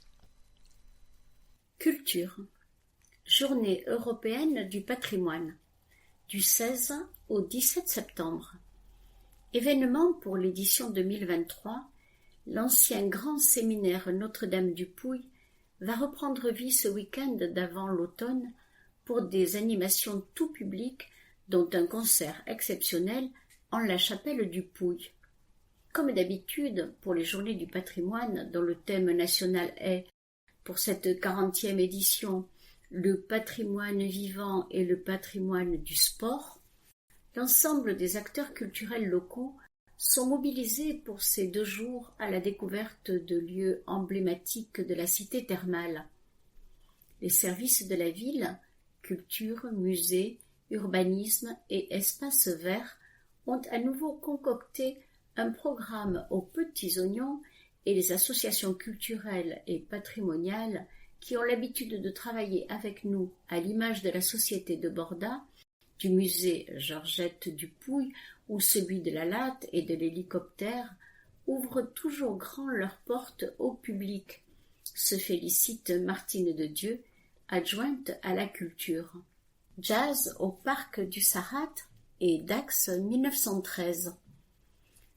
Culture. Journée européenne du patrimoine, du 16 au 17 septembre. Événement pour l'édition 2023, l'ancien grand séminaire Notre-Dame du Pouy va reprendre vie ce week-end d'avant l'automne pour des animations tout public, dont un concert exceptionnel en la chapelle du Pouy. Comme d'habitude, pour les Journées du patrimoine, dont le thème national est, pour cette 40e édition, le patrimoine vivant et le patrimoine du sport, l'ensemble des acteurs culturels locaux sont mobilisés pour ces 2 jours à la découverte de lieux emblématiques de la cité thermale. Les services de la ville, culture, musée, urbanisme et espaces verts, ont à nouveau concocté un programme aux petits oignons et les associations culturelles et patrimoniales qui ont l'habitude de travailler avec nous à l'image de la Société de Borda, du musée Georgette Dupuy ou celui de la Latte et de l'hélicoptère, ouvrent toujours grand leurs portes au public, se félicite Martine de Dieu, adjointe à la culture. Jazz au parc du Sarrat et Dax 1913.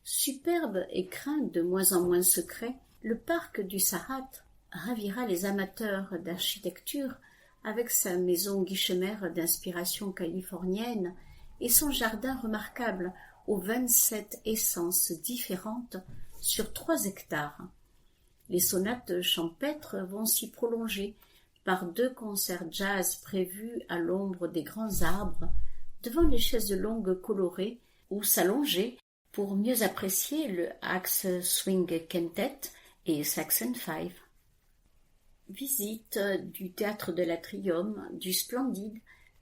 Superbe et craint de moins en moins secret, le parc du Sarrat ravira les amateurs d'architecture avec sa maison guichemère d'inspiration californienne et son jardin remarquable aux 27 essences différentes sur 3 hectares. Les sonates champêtres vont s'y prolonger par 2 concerts jazz prévus à l'ombre des grands arbres, devant les chaises longues colorées, ou s'allonger pour mieux apprécier le Axe Swing Quintet et Saxon Five. Visite du théâtre de l'Atrium, du Splendide,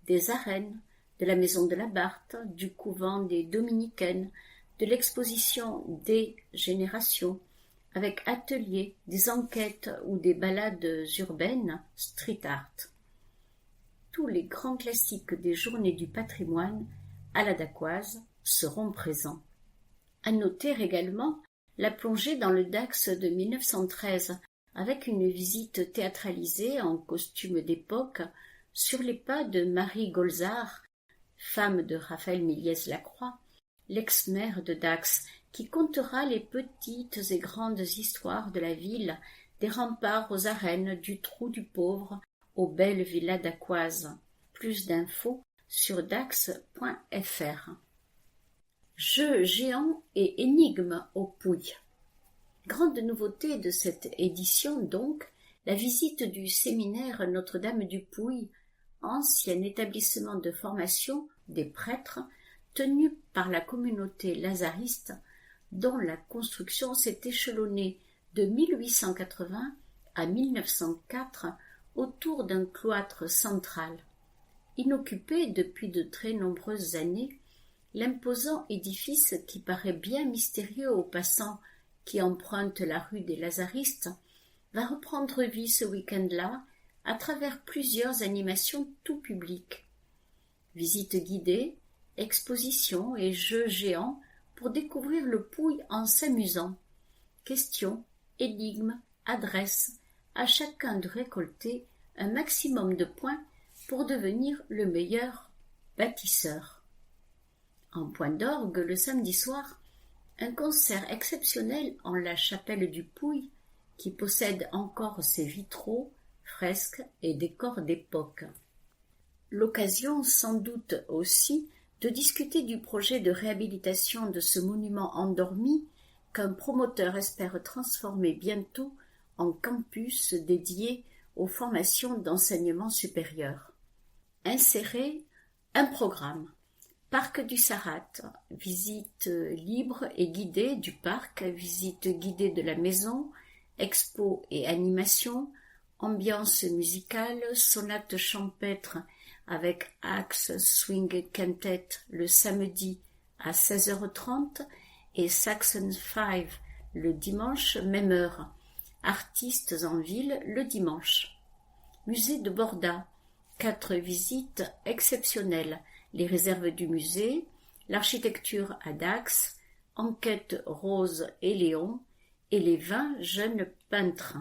des arènes, de la maison de la Barthe, du couvent des Dominicaines, de l'exposition des générations, avec ateliers, des enquêtes ou des balades urbaines, street art. Tous les grands classiques des Journées du patrimoine à la Dacquoise seront présents. À noter également la plongée dans le Dax de 1913 avec une visite théâtralisée en costume d'époque sur les pas de Marie Golzar, femme de Raphaël Méliès-Lacroix, l'ex-maire de Dax, qui contera les petites et grandes histoires de la ville, des remparts aux arènes, du trou du pauvre aux belles villas dacquoises. Plus d'infos sur dax.fr. Jeux géants et énigmes au Pouy. Grande nouveauté de cette édition donc, la visite du séminaire Notre-Dame du Pouy, ancien établissement de formation des prêtres tenu par la communauté lazariste dont la construction s'est échelonnée de 1880 à 1904 autour d'un cloître central. Inoccupé depuis de très nombreuses années, l'imposant édifice qui paraît bien mystérieux aux passants qui empruntent la rue des Lazaristes va reprendre vie ce week-end-là à travers plusieurs animations tout public. Visites guidées, expositions et jeux géants pour découvrir le Pouy en s'amusant. Questions, énigmes, adresses, à chacun de récolter un maximum de points pour devenir le meilleur bâtisseur. En point d'orgue, le samedi soir, un concert exceptionnel en la chapelle du Pouy, qui possède encore ses vitraux, fresques et décors d'époque. L'occasion sans doute aussi de discuter du projet de réhabilitation de ce monument endormi qu'un promoteur espère transformer bientôt en campus dédié aux formations d'enseignement supérieur. Insérer un programme. Parc du Sarrat, visite libre et guidée du parc, visite guidée de la maison, expo et animation, ambiance musicale, sonate champêtre avec Axe Swing Quintet le samedi à 16h30 et Saxon Five le dimanche même heure. Artistes en ville le dimanche. Musée de Borda, 4 visites exceptionnelles. Les réserves du musée, l'architecture à Dax, enquête Rose et Léon et les 20 jeunes peintres.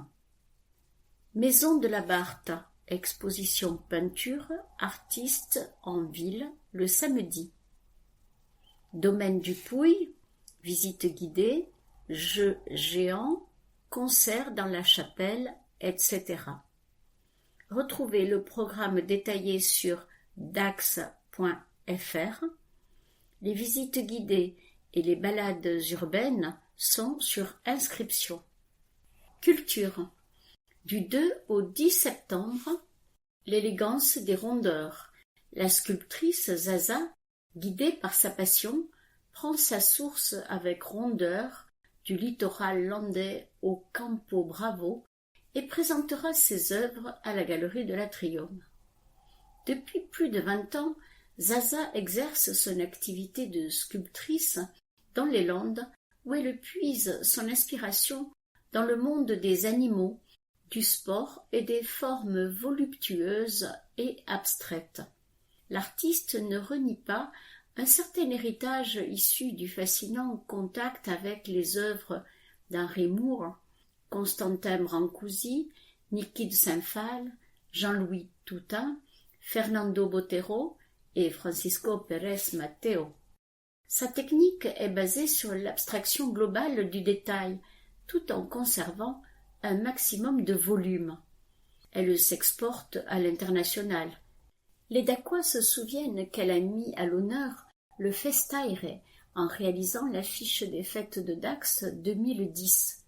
Maison de la Barthe, exposition peinture, artistes en ville le samedi. Domaine du Pouy, visite guidée, jeux géants, concerts dans la chapelle, etc. Retrouvez le programme détaillé sur dax.fr. Les visites guidées et les ballades urbaines sont sur inscription. Culture. Du 2 au 10 septembre, l'élégance des rondeurs. La sculptrice Zaza, guidée par sa passion, prend sa source avec rondeur du littoral landais au Campo Bravo et présentera ses œuvres à la galerie de l'Atrium. Depuis plus de 20 ans, Zaza exerce son activité de sculptrice dans les Landes où elle puise son inspiration dans le monde des animaux, du sport et des formes voluptueuses et abstraites. L'artiste ne renie pas un certain héritage issu du fascinant contact avec les œuvres d'Henry Moore, Constantin Brancusi, Niki de Saint-Phal, Jean-Louis Toutain, Fernando Botero et Francisco Pérez Mateo. Sa technique est basée sur l'abstraction globale du détail, tout en conservant un maximum de volume. Elle s'exporte à l'international. Les Dacquois se souviennent qu'elle a mis à l'honneur le Festaire en réalisant l'affiche des fêtes de Dax 2010.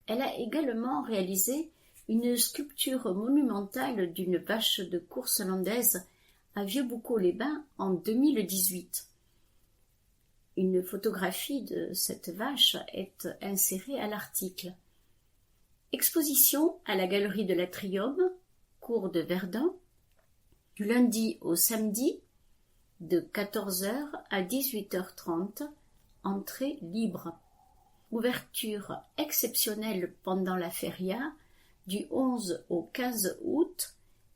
Elle a également réalisé une sculpture monumentale d'une vache de course landaise à Vieux-Boucau-les-Bains en 2018. Une photographie de cette vache est insérée à l'article. Exposition à la galerie de l'Atrium, cours de Verdun, du lundi au samedi, de 14h à 18h30, entrée libre. Ouverture exceptionnelle pendant la feria, du 11 au 15 août,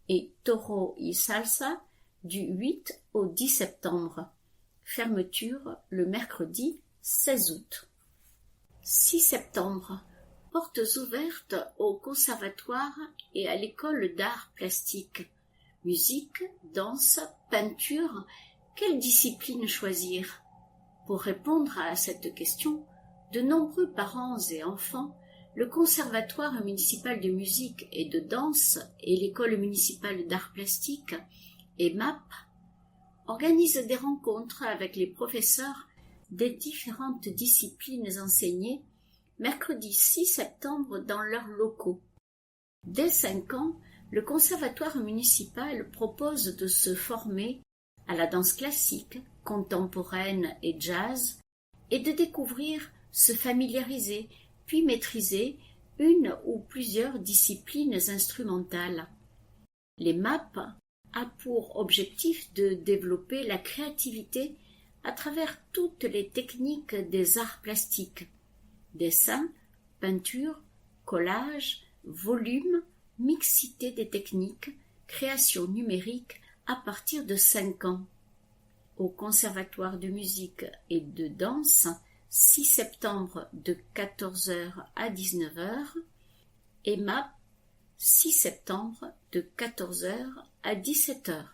et Toro y Salsa, du 8 au 10 septembre. Fermeture le mercredi 16 août. 6 septembre. Portes ouvertes au conservatoire et à l'école d'art plastique. Musique, danse, peinture, quelle discipline choisir? Pour répondre à cette question, de nombreux parents et enfants, le Conservatoire municipal de musique et de danse et l'École municipale d'art plastique, EMAP, organisent des rencontres avec les professeurs des différentes disciplines enseignées mercredi 6 septembre dans leurs locaux. Dès 5 ans, le Conservatoire municipal propose de se former à la danse classique, contemporaine et jazz, et de découvrir, se familiariser, puis maîtriser une ou plusieurs disciplines instrumentales. Les MAP a pour objectif de développer la créativité à travers toutes les techniques des arts plastiques. Dessin, peinture, collage, volume, mixité des techniques, création numérique à partir de 5 ans. Au Conservatoire de musique et de danse, 6 septembre de 14h à 19h, EMAP, 6 septembre de 14h à 17h.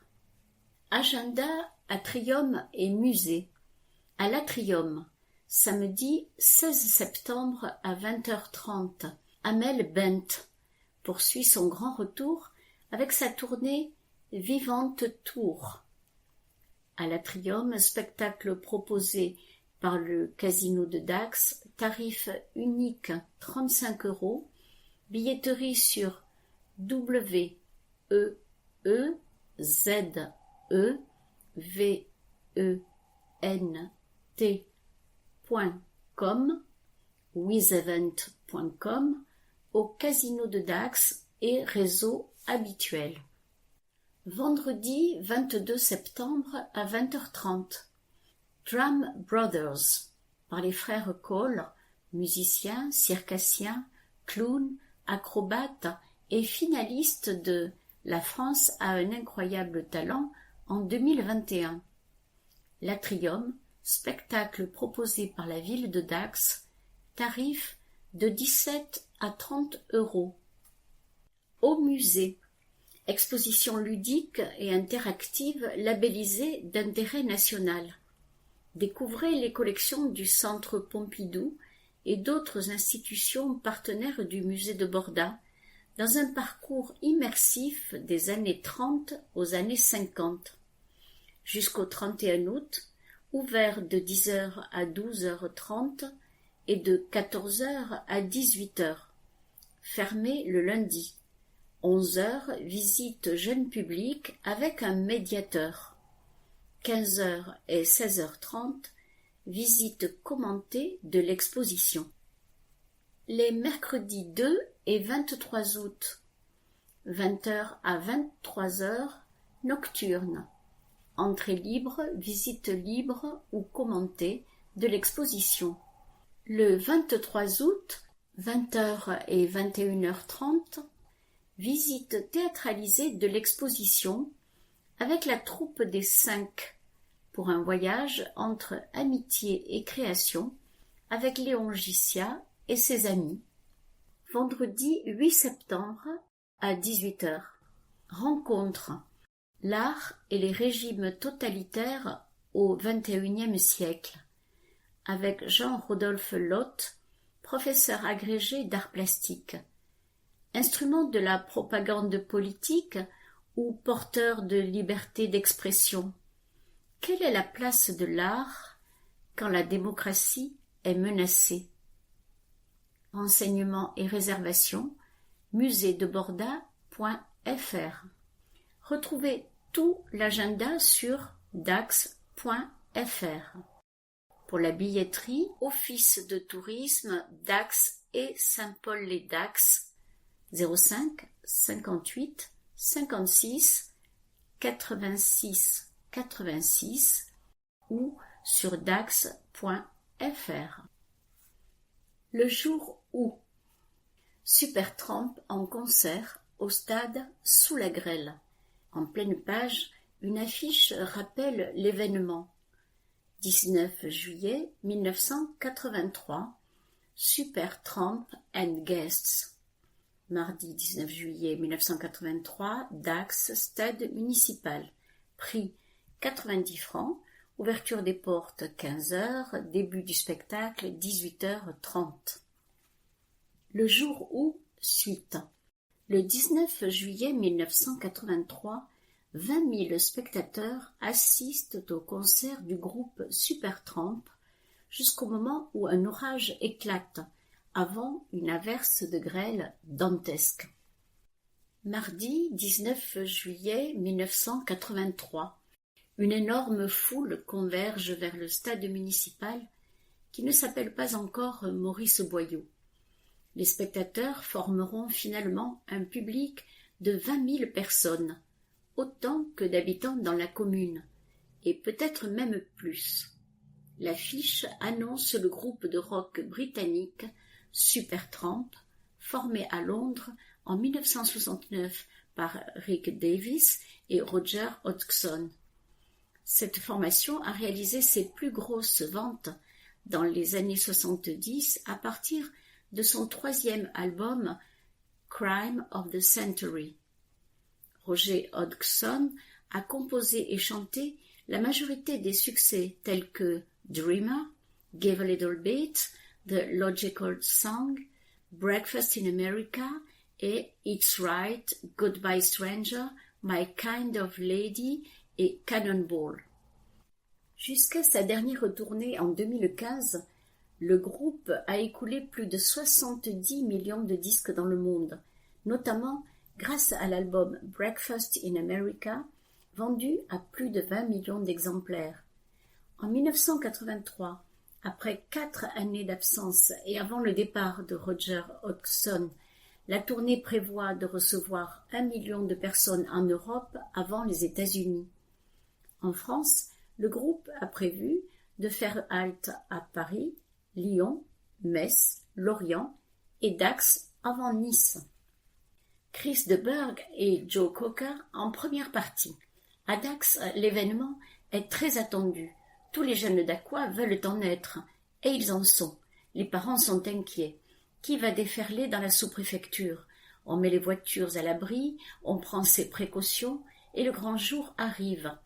Agenda Atrium et musée. À l'Atrium, samedi 16 septembre à 20h30, Amel Bent poursuit son grand retour avec sa tournée Vivante Tour. À l'Atrium, spectacle proposé par le Casino de Dax, tarif unique 35 €, billetterie sur www.zevent.com, wizevent.com, au Casino de Dax et réseau habituel. Vendredi 22 septembre à 20h30. Drum Brothers, par les frères Cole, musiciens, circassiens, clowns, acrobates et finalistes de La France a un incroyable talent en 2021. L'Atrium, spectacle proposé par la ville de Dax, tarif de 17 à 30 €. Au musée, exposition ludique et interactive labellisée d'intérêt national. Découvrez les collections du Centre Pompidou et d'autres institutions partenaires du musée de Borda dans un parcours immersif des années 30 aux années 50. Jusqu'au 31 août, ouvert de 10h à 12h30 et de 14h à 18h, fermé le lundi. 11h, visite jeune public avec un médiateur. 15h et 16h30, visite commentée de l'exposition. Les mercredis 2 et 23 août, 20h à 23h, nocturne. Entrée libre, visite libre ou commentée de l'exposition. Le 23 août, 20h et 21h30, visite théâtralisée de l'exposition avec la troupe des 5 pour un voyage entre amitié et création avec Léon Gissia et ses amis. Vendredi 8 septembre à 18h. Rencontre. L'art et les régimes totalitaires au XXIe siècle, avec Jean-Rodolphe Lotte, professeur agrégé d'art plastique. Instrument de la propagande politique ou porteur de liberté d'expression? Quelle est la place de l'art quand la démocratie est menacée? Renseignements et réservations, muséedeborda.fr. Retrouvez tout l'agenda sur dax.fr. Pour la billetterie, Office de tourisme Dax et Saint-Paul-les-Dax, 05 58 56 86 86 ou sur dax.fr. Le jour où Supertramp en concert au stade Sous la Grêle. En pleine page, une affiche rappelle l'événement. 19 juillet 1983, Supertramp and Guests. Mardi 19 juillet 1983, Dax, stade municipal. Prix 90 francs, ouverture des portes 15h, début du spectacle 18h30. Le jour où, suite. Le 19 juillet 1983, 20 000 spectateurs assistent au concert du groupe Supertramp jusqu'au moment où un orage éclate, avant une averse de grêle dantesque. Mardi 19 juillet 1983, une énorme foule converge vers le stade municipal qui ne s'appelle pas encore Maurice Boyau. Les spectateurs formeront finalement un public de 20 000 personnes, autant que d'habitants dans la commune, et peut-être même plus. L'affiche annonce le groupe de rock britannique Supertramp, formé à Londres en 1969 par Rick Davies et Roger Hodgson. Cette formation a réalisé ses plus grosses ventes dans les années 70 à partir de son troisième album Crime of the Century. Roger Hodgson a composé et chanté la majorité des succès tels que Dreamer, Give a Little Bit, The Logical Song, Breakfast in America et It's Right, Goodbye Stranger, My Kind of Lady et Cannonball. Jusqu'à sa dernière tournée en 2015, le groupe a écoulé plus de 70 millions de disques dans le monde, notamment grâce à l'album Breakfast in America, vendu à plus de 20 millions d'exemplaires. En 1983, après 4 années d'absence et avant le départ de Roger Hodgson, la tournée prévoit de recevoir 1 million de personnes en Europe avant les États-Unis. En France, le groupe a prévu de faire halte à Paris, Lyon, Metz, Lorient et Dax avant Nice. Chris de Burgh et Joe Cocker en première partie. À Dax, l'événement est très attendu. Tous les jeunes d'Aqua veulent en être, et ils en sont. Les parents sont inquiets. Qui va déferler dans la sous-préfecture? On met les voitures à l'abri, on prend ses précautions, et le grand jour arrive.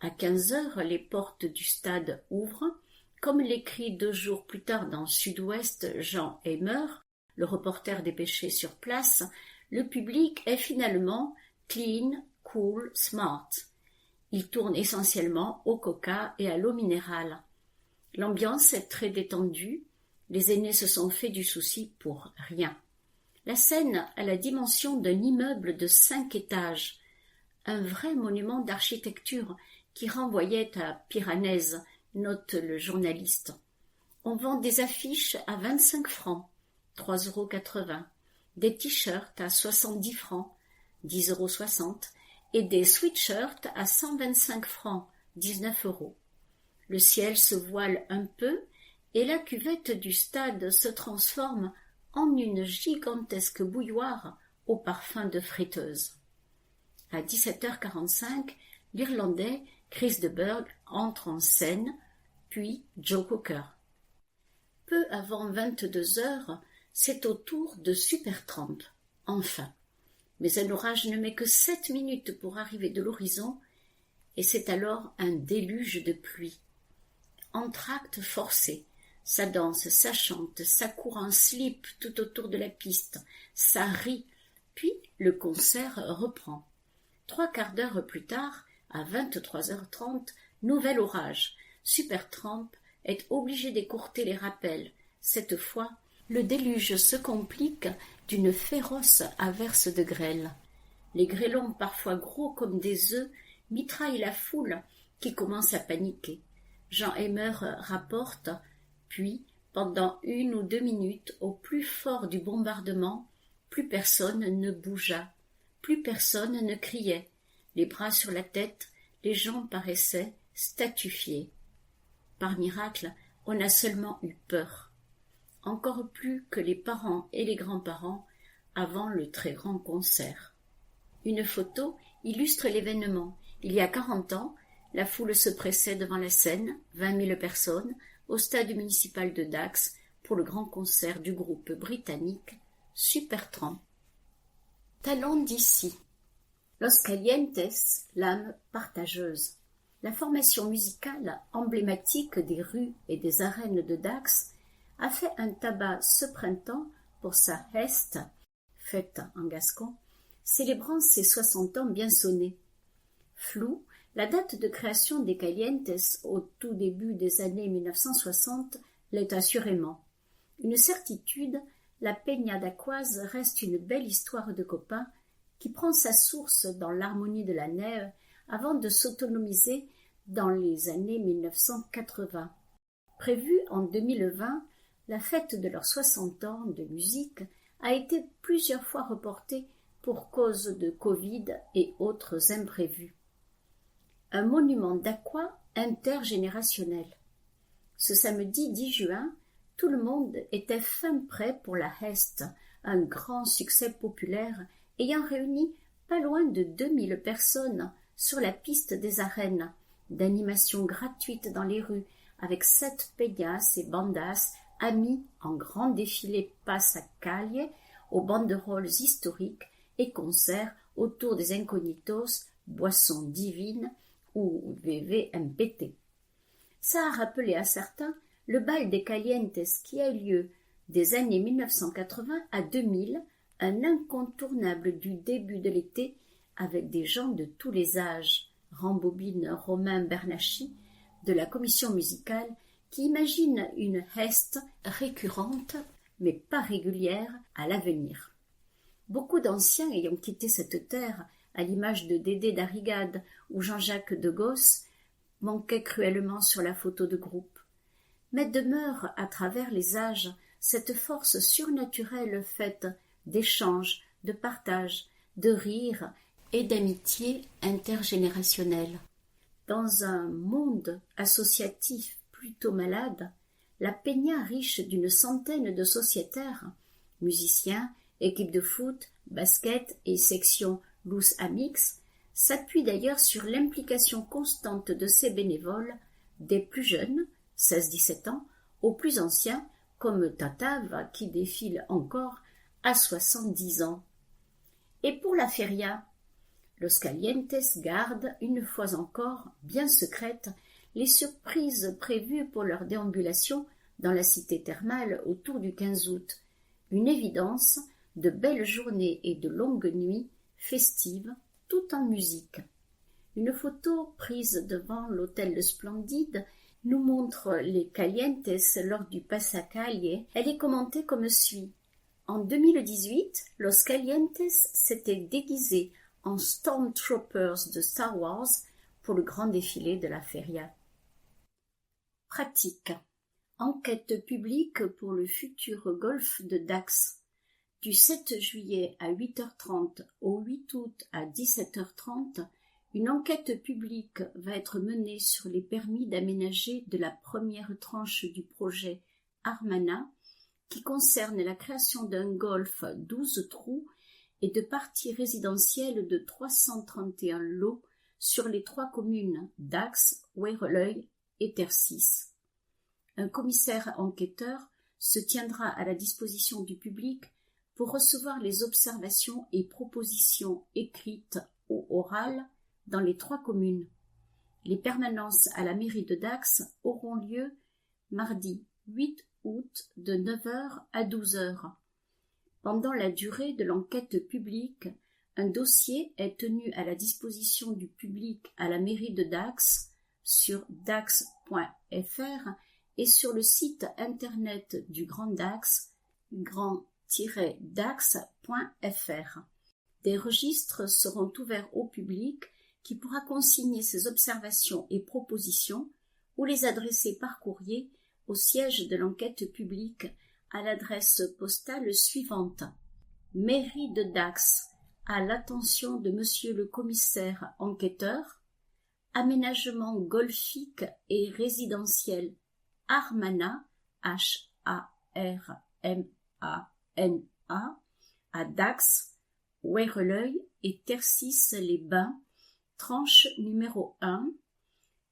À 15h, les portes du stade ouvrent. Comme l'écrit 2 jours plus tard dans Sud-Ouest Jean Hamer, le reporter dépêché sur place, le public est finalement clean, cool, smart. Il tourne essentiellement au coca et à l'eau minérale. L'ambiance est très détendue, les aînés se sont fait du souci pour rien. La scène a la dimension d'un immeuble de 5 étages, un vrai monument d'architecture qui renvoyait à Piranèse, note le journaliste. On vend des affiches à 25 francs, 3,80 €, des t-shirts à 70 francs, 10,60 €, et des sweatshirts à 125 francs, 19 €. Le ciel se voile un peu et la cuvette du stade se transforme en une gigantesque bouilloire au parfum de friteuse. À 17h45, l'Irlandais Chris de Burgh entre en scène, puis Joe Cocker. Peu avant 22h, c'est au tour de Supertramp, enfin. Mais un orage ne met que 7 minutes pour arriver de l'horizon, et c'est alors un déluge de pluie. Entr'acte forcé, ça danse, ça chante, ça court en slip tout autour de la piste, ça rit, puis le concert reprend. 3/4 d'heure plus tard, à 23h30, nouvel orage. Supertramp est obligé d'écourter les rappels. Cette fois, le déluge se complique d'une féroce averse de grêle. Les grêlons, parfois gros comme des œufs, mitraillent la foule qui commence à paniquer. Jean Heimer rapporte, puis, pendant 1 ou 2 minutes, au plus fort du bombardement, plus personne ne bougea, plus personne ne criait. Les bras sur la tête, les gens paraissaient statufiés. Par miracle, on a seulement eu peur. Encore plus que les parents et les grands-parents avant le très grand concert. Une photo illustre l'événement. Il y a 40 ans, la foule se pressait devant la scène, 20 000 personnes, au stade municipal de Dax pour le grand concert du groupe britannique Supertramp. Talent d'ici. Los Calientes, l'âme partageuse. La formation musicale emblématique des rues et des arènes de Dax a fait un tabac ce printemps pour sa Hest, fête en gascon, célébrant ses 60 ans bien sonnés. Floue, la date de création des Calientes au tout début des années 1960 l'est assurément. Une certitude, la Peña d'Aquoise reste une belle histoire de copains qui prend sa source dans l'harmonie de la neve avant de s'autonomiser dans les années 1980. Prévue en 2020, la fête de leurs 60 ans de musique a été plusieurs fois reportée pour cause de Covid et autres imprévus. Un monument d'aqua intergénérationnel. Ce samedi 10 juin, tout le monde était fin prêt pour la Hest, un grand succès populaire ayant réuni pas loin de 2000 personnes sur la piste des arènes, d'animations gratuites dans les rues, avec 7 peñas et bandas amis en grand défilé passacalle, aux banderoles historiques et concerts autour des incognitos, boissons divines ou VVMPT. Ça a rappelé à certains le bal des Calientes qui a eu lieu des années 1980 à 2000, un incontournable du début de l'été avec des gens de tous les âges, rembobine Romain Bernacchi de la commission musicale qui imagine une Hest récurrente mais pas régulière à l'avenir. Beaucoup d'anciens ayant quitté cette terre, à l'image de Dédé d'Arrigade ou Jean-Jacques de Gosse, manquaient cruellement sur la photo de groupe. Mais demeure à travers les âges cette force surnaturelle faite d'échanges, de partage, de rire et d'amitié intergénérationnelle. Dans un monde associatif plutôt malade, la Peña riche d'une centaine de sociétaires, musiciens, équipes de foot, basket et section Los Amix, s'appuie d'ailleurs sur l'implication constante de ses bénévoles, des plus jeunes, 16-17 ans, aux plus anciens, comme Tatav, qui défile encore à 70 ans. Et pour la feria, Los Calientes garde, une fois encore, bien secrètes, les surprises prévues pour leur déambulation dans la cité thermale autour du 15 août. Une évidence, de belles journées et de longues nuits festives, tout en musique. Une photo prise devant l'hôtel Splendide nous montre les Calientes lors du Passacaglie. Elle est commentée comme suit. En 2018, Los Calientes s'étaient déguisés en Stormtroopers de Star Wars pour le grand défilé de la Feria. Pratique. Enquête publique pour le futur golf de Dax. Du 7 juillet à 8h30 au 8 août à 17h30, une enquête publique va être menée sur les permis d'aménager de la première tranche du projet Armana, qui concerne la création d'un golf 12 trous et de parties résidentielles de 331 lots sur les 3 communes Dax, Wéreleuil et Tercis. Un commissaire enquêteur se tiendra à la disposition du public pour recevoir les observations et propositions écrites ou orales dans les 3 communes. Les permanences à la mairie de Dax auront lieu mardi 8 août de 9h à 12h. Pendant la durée de l'enquête publique, un dossier est tenu à la disposition du public à la mairie de Dax sur dax.fr et sur le site internet du Grand Dax, grand-dax.fr. Des registres seront ouverts au public qui pourra consigner ses observations et propositions ou les adresser par courrier au siège de l'enquête publique à l'adresse postale suivante. Mairie de Dax, à l'attention de Monsieur le commissaire enquêteur, aménagement golfique et résidentiel Armana, H-A-R-M-A-N-A, à Dax, Wéreleuil et Tercis-les-Bains, tranche numéro 1,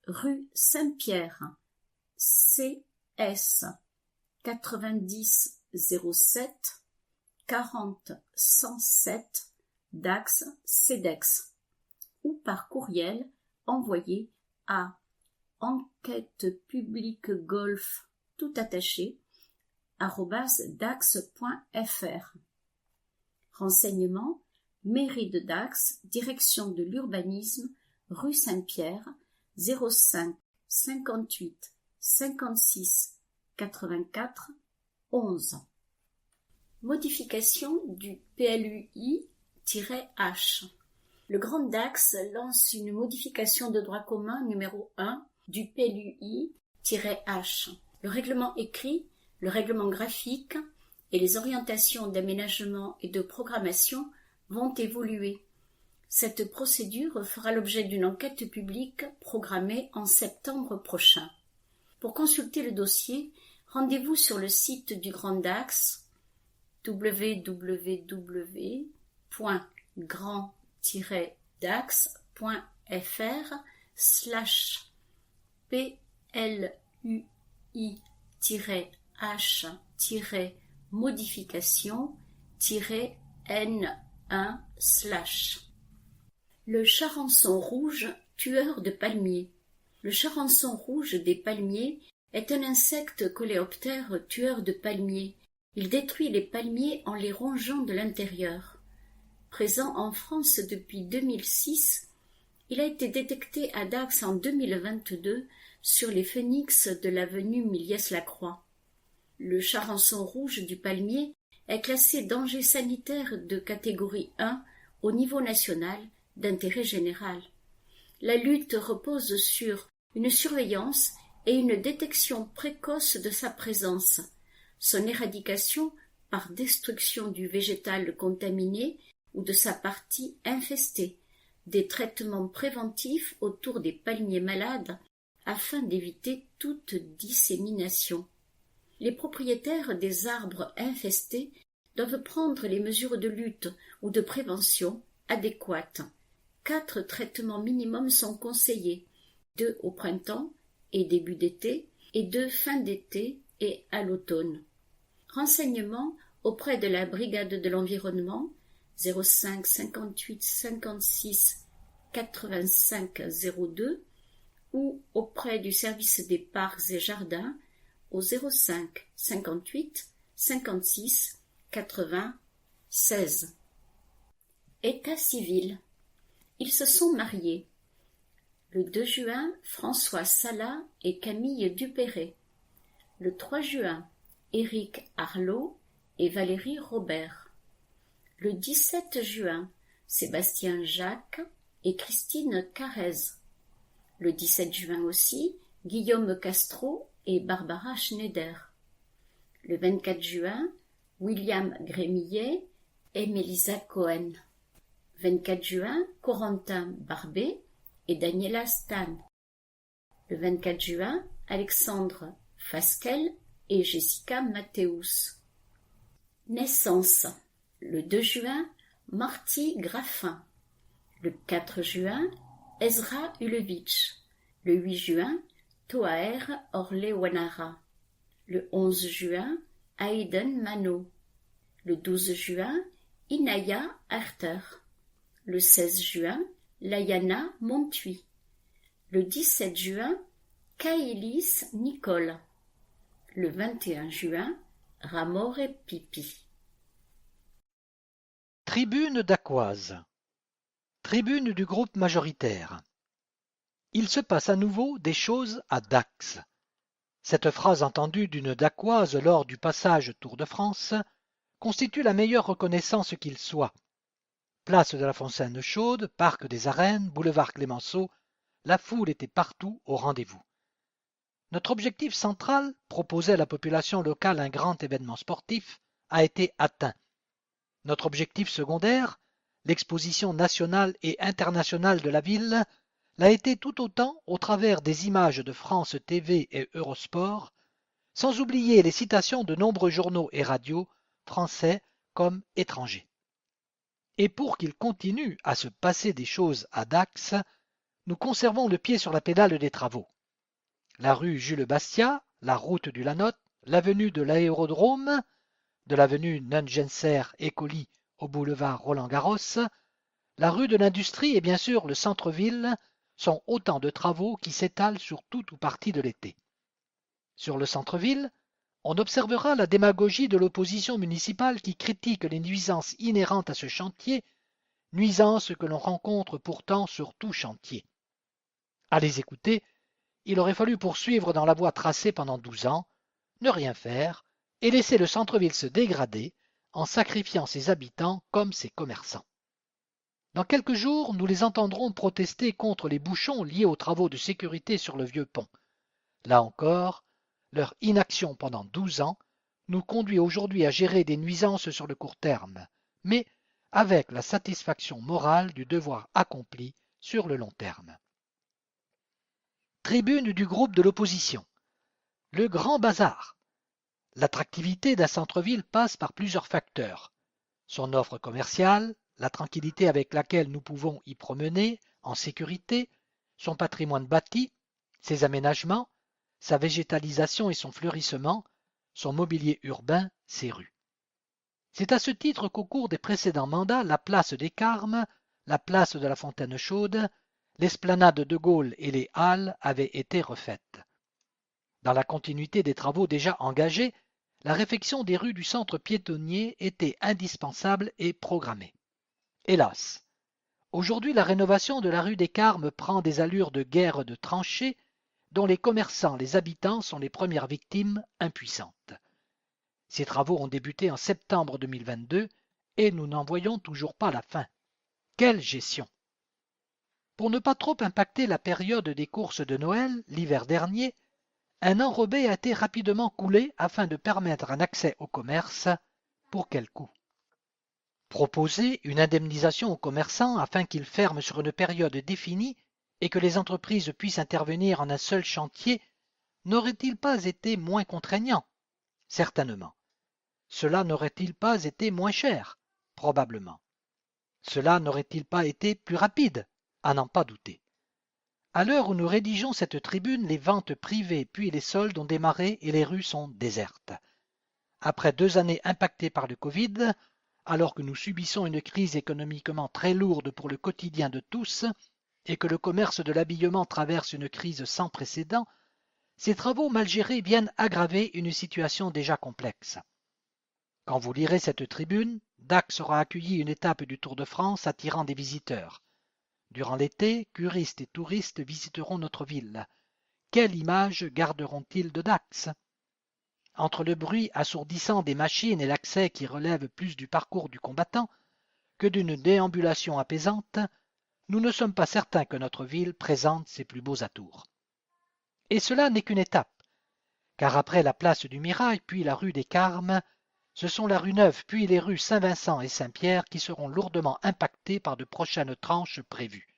rue Saint-Pierre, CS 90 07 40 107 Dax CEDEX, ou par courriel envoyé à enquête publique golf tout attaché @dax.fr. Renseignements: mairie de Dax, direction de l'urbanisme, rue Saint-Pierre, 05 58 56 84 11. Modification du PLUI-H. Le Grand Dax lance une modification de droit commun numéro 1 du PLUI-H. Le règlement écrit, le règlement graphique et les orientations d'aménagement et de programmation vont évoluer. Cette procédure fera l'objet d'une enquête publique programmée en septembre prochain. Pour consulter le dossier, rendez-vous sur le site du Grand Dax www.grand-dax.fr/PLUI-modification-N1/. Le charançon rouge, tueur de palmiers. Le charançon rouge des palmiers est un insecte coléoptère tueur de palmiers. Il détruit les palmiers en les rongeant de l'intérieur. Présent en France depuis 2006, il a été détecté à Dax en 2022 sur les phénix de l'avenue Miliès-Lacroix. Le charançon rouge du palmier est classé danger sanitaire de catégorie 1 au niveau national d'intérêt général. La lutte repose sur une surveillance et une détection précoce de sa présence, son éradication par destruction du végétal contaminé ou de sa partie infestée, des traitements préventifs autour des palmiers malades afin d'éviter toute dissémination. Les propriétaires des arbres infestés doivent prendre les mesures de lutte ou de prévention adéquates. 4 traitements minimums sont conseillés, 2 au printemps et début d'été, et 2 fin d'été et à l'automne. Renseignements auprès de la Brigade de l'Environnement 05 58 56 85 02 ou auprès du service des parcs et jardins au 05 58 56 80 16. État civil. Ils se sont mariés. Le 2 juin, François Salat et Camille Dupéré. Le 3 juin, Éric Arlot et Valérie Robert. Le 17 juin, Sébastien Jacques et Christine Carrez. Le 17 juin aussi, Guillaume Castro et Barbara Schneider. Le 24 juin, William Grémillet et Mélisa Cohen. 24 juin, Corentin Barbet et Daniela Stan. Le 24 juin, Alexandre Fasquelle et Jessica Mathéus. Naissance. Le 2 juin, Marty Graffin. Le 4 juin, Ezra Ulevitch. Le 8 juin, Toaer Orlewanara. Le 11 juin, Aiden Mano. Le 12 juin, Inaya Arter. Le 16 juin, Layana Montuy. Le 17 juin, Kaïlis Nicole. Le 21 juin, Ramore Pipi. Tribune dacquoise. Tribune du groupe majoritaire. Il se passe à nouveau des choses à Dax. Cette phrase entendue d'une dacquoise lors du passage Tour de France constitue la meilleure reconnaissance qu'il soit. Place de la Fontaine Chaude, Parc des Arènes, boulevard Clémenceau, la foule était partout au rendez-vous. Notre objectif central, proposer à la population locale un grand événement sportif, a été atteint. Notre objectif secondaire, l'exposition nationale et internationale de la ville, l'a été tout autant au travers des images de France TV et Eurosport, sans oublier les citations de nombreux journaux et radios, français comme étrangers. Et pour qu'il continue à se passer des choses à Dax, nous conservons le pied sur la pédale des travaux. La rue Jules Bastia, la route du Lanotte, l'avenue de l'Aérodrome, de l'avenue Nungenser et Colly au boulevard Roland-Garros, la rue de l'Industrie et bien sûr le centre-ville sont autant de travaux qui s'étalent sur tout ou partie de l'été. Sur le centre-ville, on observera la démagogie de l'opposition municipale qui critique les nuisances inhérentes à ce chantier, nuisances que l'on rencontre pourtant sur tout chantier. À les écouter, il aurait fallu poursuivre dans la voie tracée pendant 12 ans, ne rien faire et laisser le centre-ville se dégrader en sacrifiant ses habitants comme ses commerçants. Dans quelques jours, nous les entendrons protester contre les bouchons liés aux travaux de sécurité sur le vieux pont. Là encore, leur inaction pendant 12 ans nous conduit aujourd'hui à gérer des nuisances sur le court terme, mais avec la satisfaction morale du devoir accompli sur le long terme. Tribune du groupe de l'opposition. Le grand bazar. L'attractivité d'un centre-ville passe par plusieurs facteurs. Son offre commerciale, la tranquillité avec laquelle nous pouvons y promener, en sécurité, son patrimoine bâti, ses aménagements, sa végétalisation et son fleurissement, son mobilier urbain, ses rues. C'est à ce titre qu'au cours des précédents mandats, la place des Carmes, la place de la Fontaine Chaude, l'esplanade de Gaulle et les halles avaient été refaites. Dans la continuité des travaux déjà engagés, la réfection des rues du centre piétonnier était indispensable et programmée. Hélas, aujourd'hui la rénovation de la rue des Carmes prend des allures de guerre de tranchées dont les commerçants, les habitants sont les premières victimes impuissantes. Ces travaux ont débuté en septembre 2022 et nous n'en voyons toujours pas la fin. Quelle gestion! Pour ne pas trop impacter la période des courses de Noël, l'hiver dernier, un enrobé a été rapidement coulé afin de permettre un accès au commerce. Pour quel coût? Proposer une indemnisation aux commerçants afin qu'ils ferment sur une période définie et que les entreprises puissent intervenir en un seul chantier n'aurait-il pas été moins contraignant? Certainement. Cela n'aurait-il pas été moins cher? Probablement. Cela n'aurait-il pas été plus rapide? À n'en pas douter. À l'heure où nous rédigeons cette tribune, les ventes privées puis les soldes ont démarré et les rues sont désertes. Après 2 années impactées par le Covid, alors que nous subissons une crise économiquement très lourde pour le quotidien de tous et que le commerce de l'habillement traverse une crise sans précédent, ces travaux mal gérés viennent aggraver une situation déjà complexe. Quand vous lirez cette tribune, Dax aura accueilli une étape du Tour de France attirant des visiteurs. Durant l'été, curistes et touristes visiteront notre ville. Quelle image garderont-ils de Dax? Entre le bruit assourdissant des machines et l'accès qui relève plus du parcours du combattant que d'une déambulation apaisante, nous ne sommes pas certains que notre ville présente ses plus beaux atours. Et cela n'est qu'une étape, car après la place du Mirail puis la rue des Carmes, ce sont la rue Neuve puis les rues Saint-Vincent et Saint-Pierre qui seront lourdement impactées par de prochaines tranches prévues.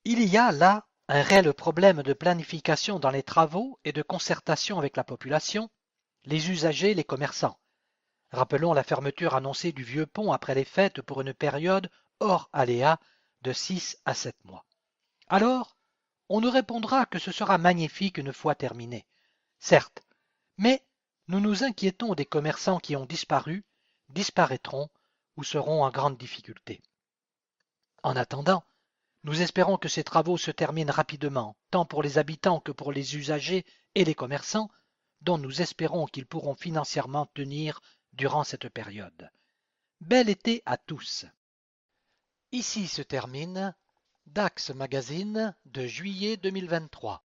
Il y a là un réel problème de planification dans les travaux et de concertation avec la population, les usagers, les commerçants. Rappelons la fermeture annoncée du vieux pont après les fêtes pour une période hors aléa de 6 à 7 mois. Alors, on nous répondra que ce sera magnifique une fois terminé. Certes, mais nous nous inquiétons des commerçants qui ont disparu, disparaîtront ou seront en grande difficulté. En attendant, nous espérons que ces travaux se terminent rapidement, tant pour les habitants que pour les usagers et les commerçants, dont nous espérons qu'ils pourront financièrement tenir durant cette période. Bel été à tous. Ici se termine Dax Magazine de juillet 2023.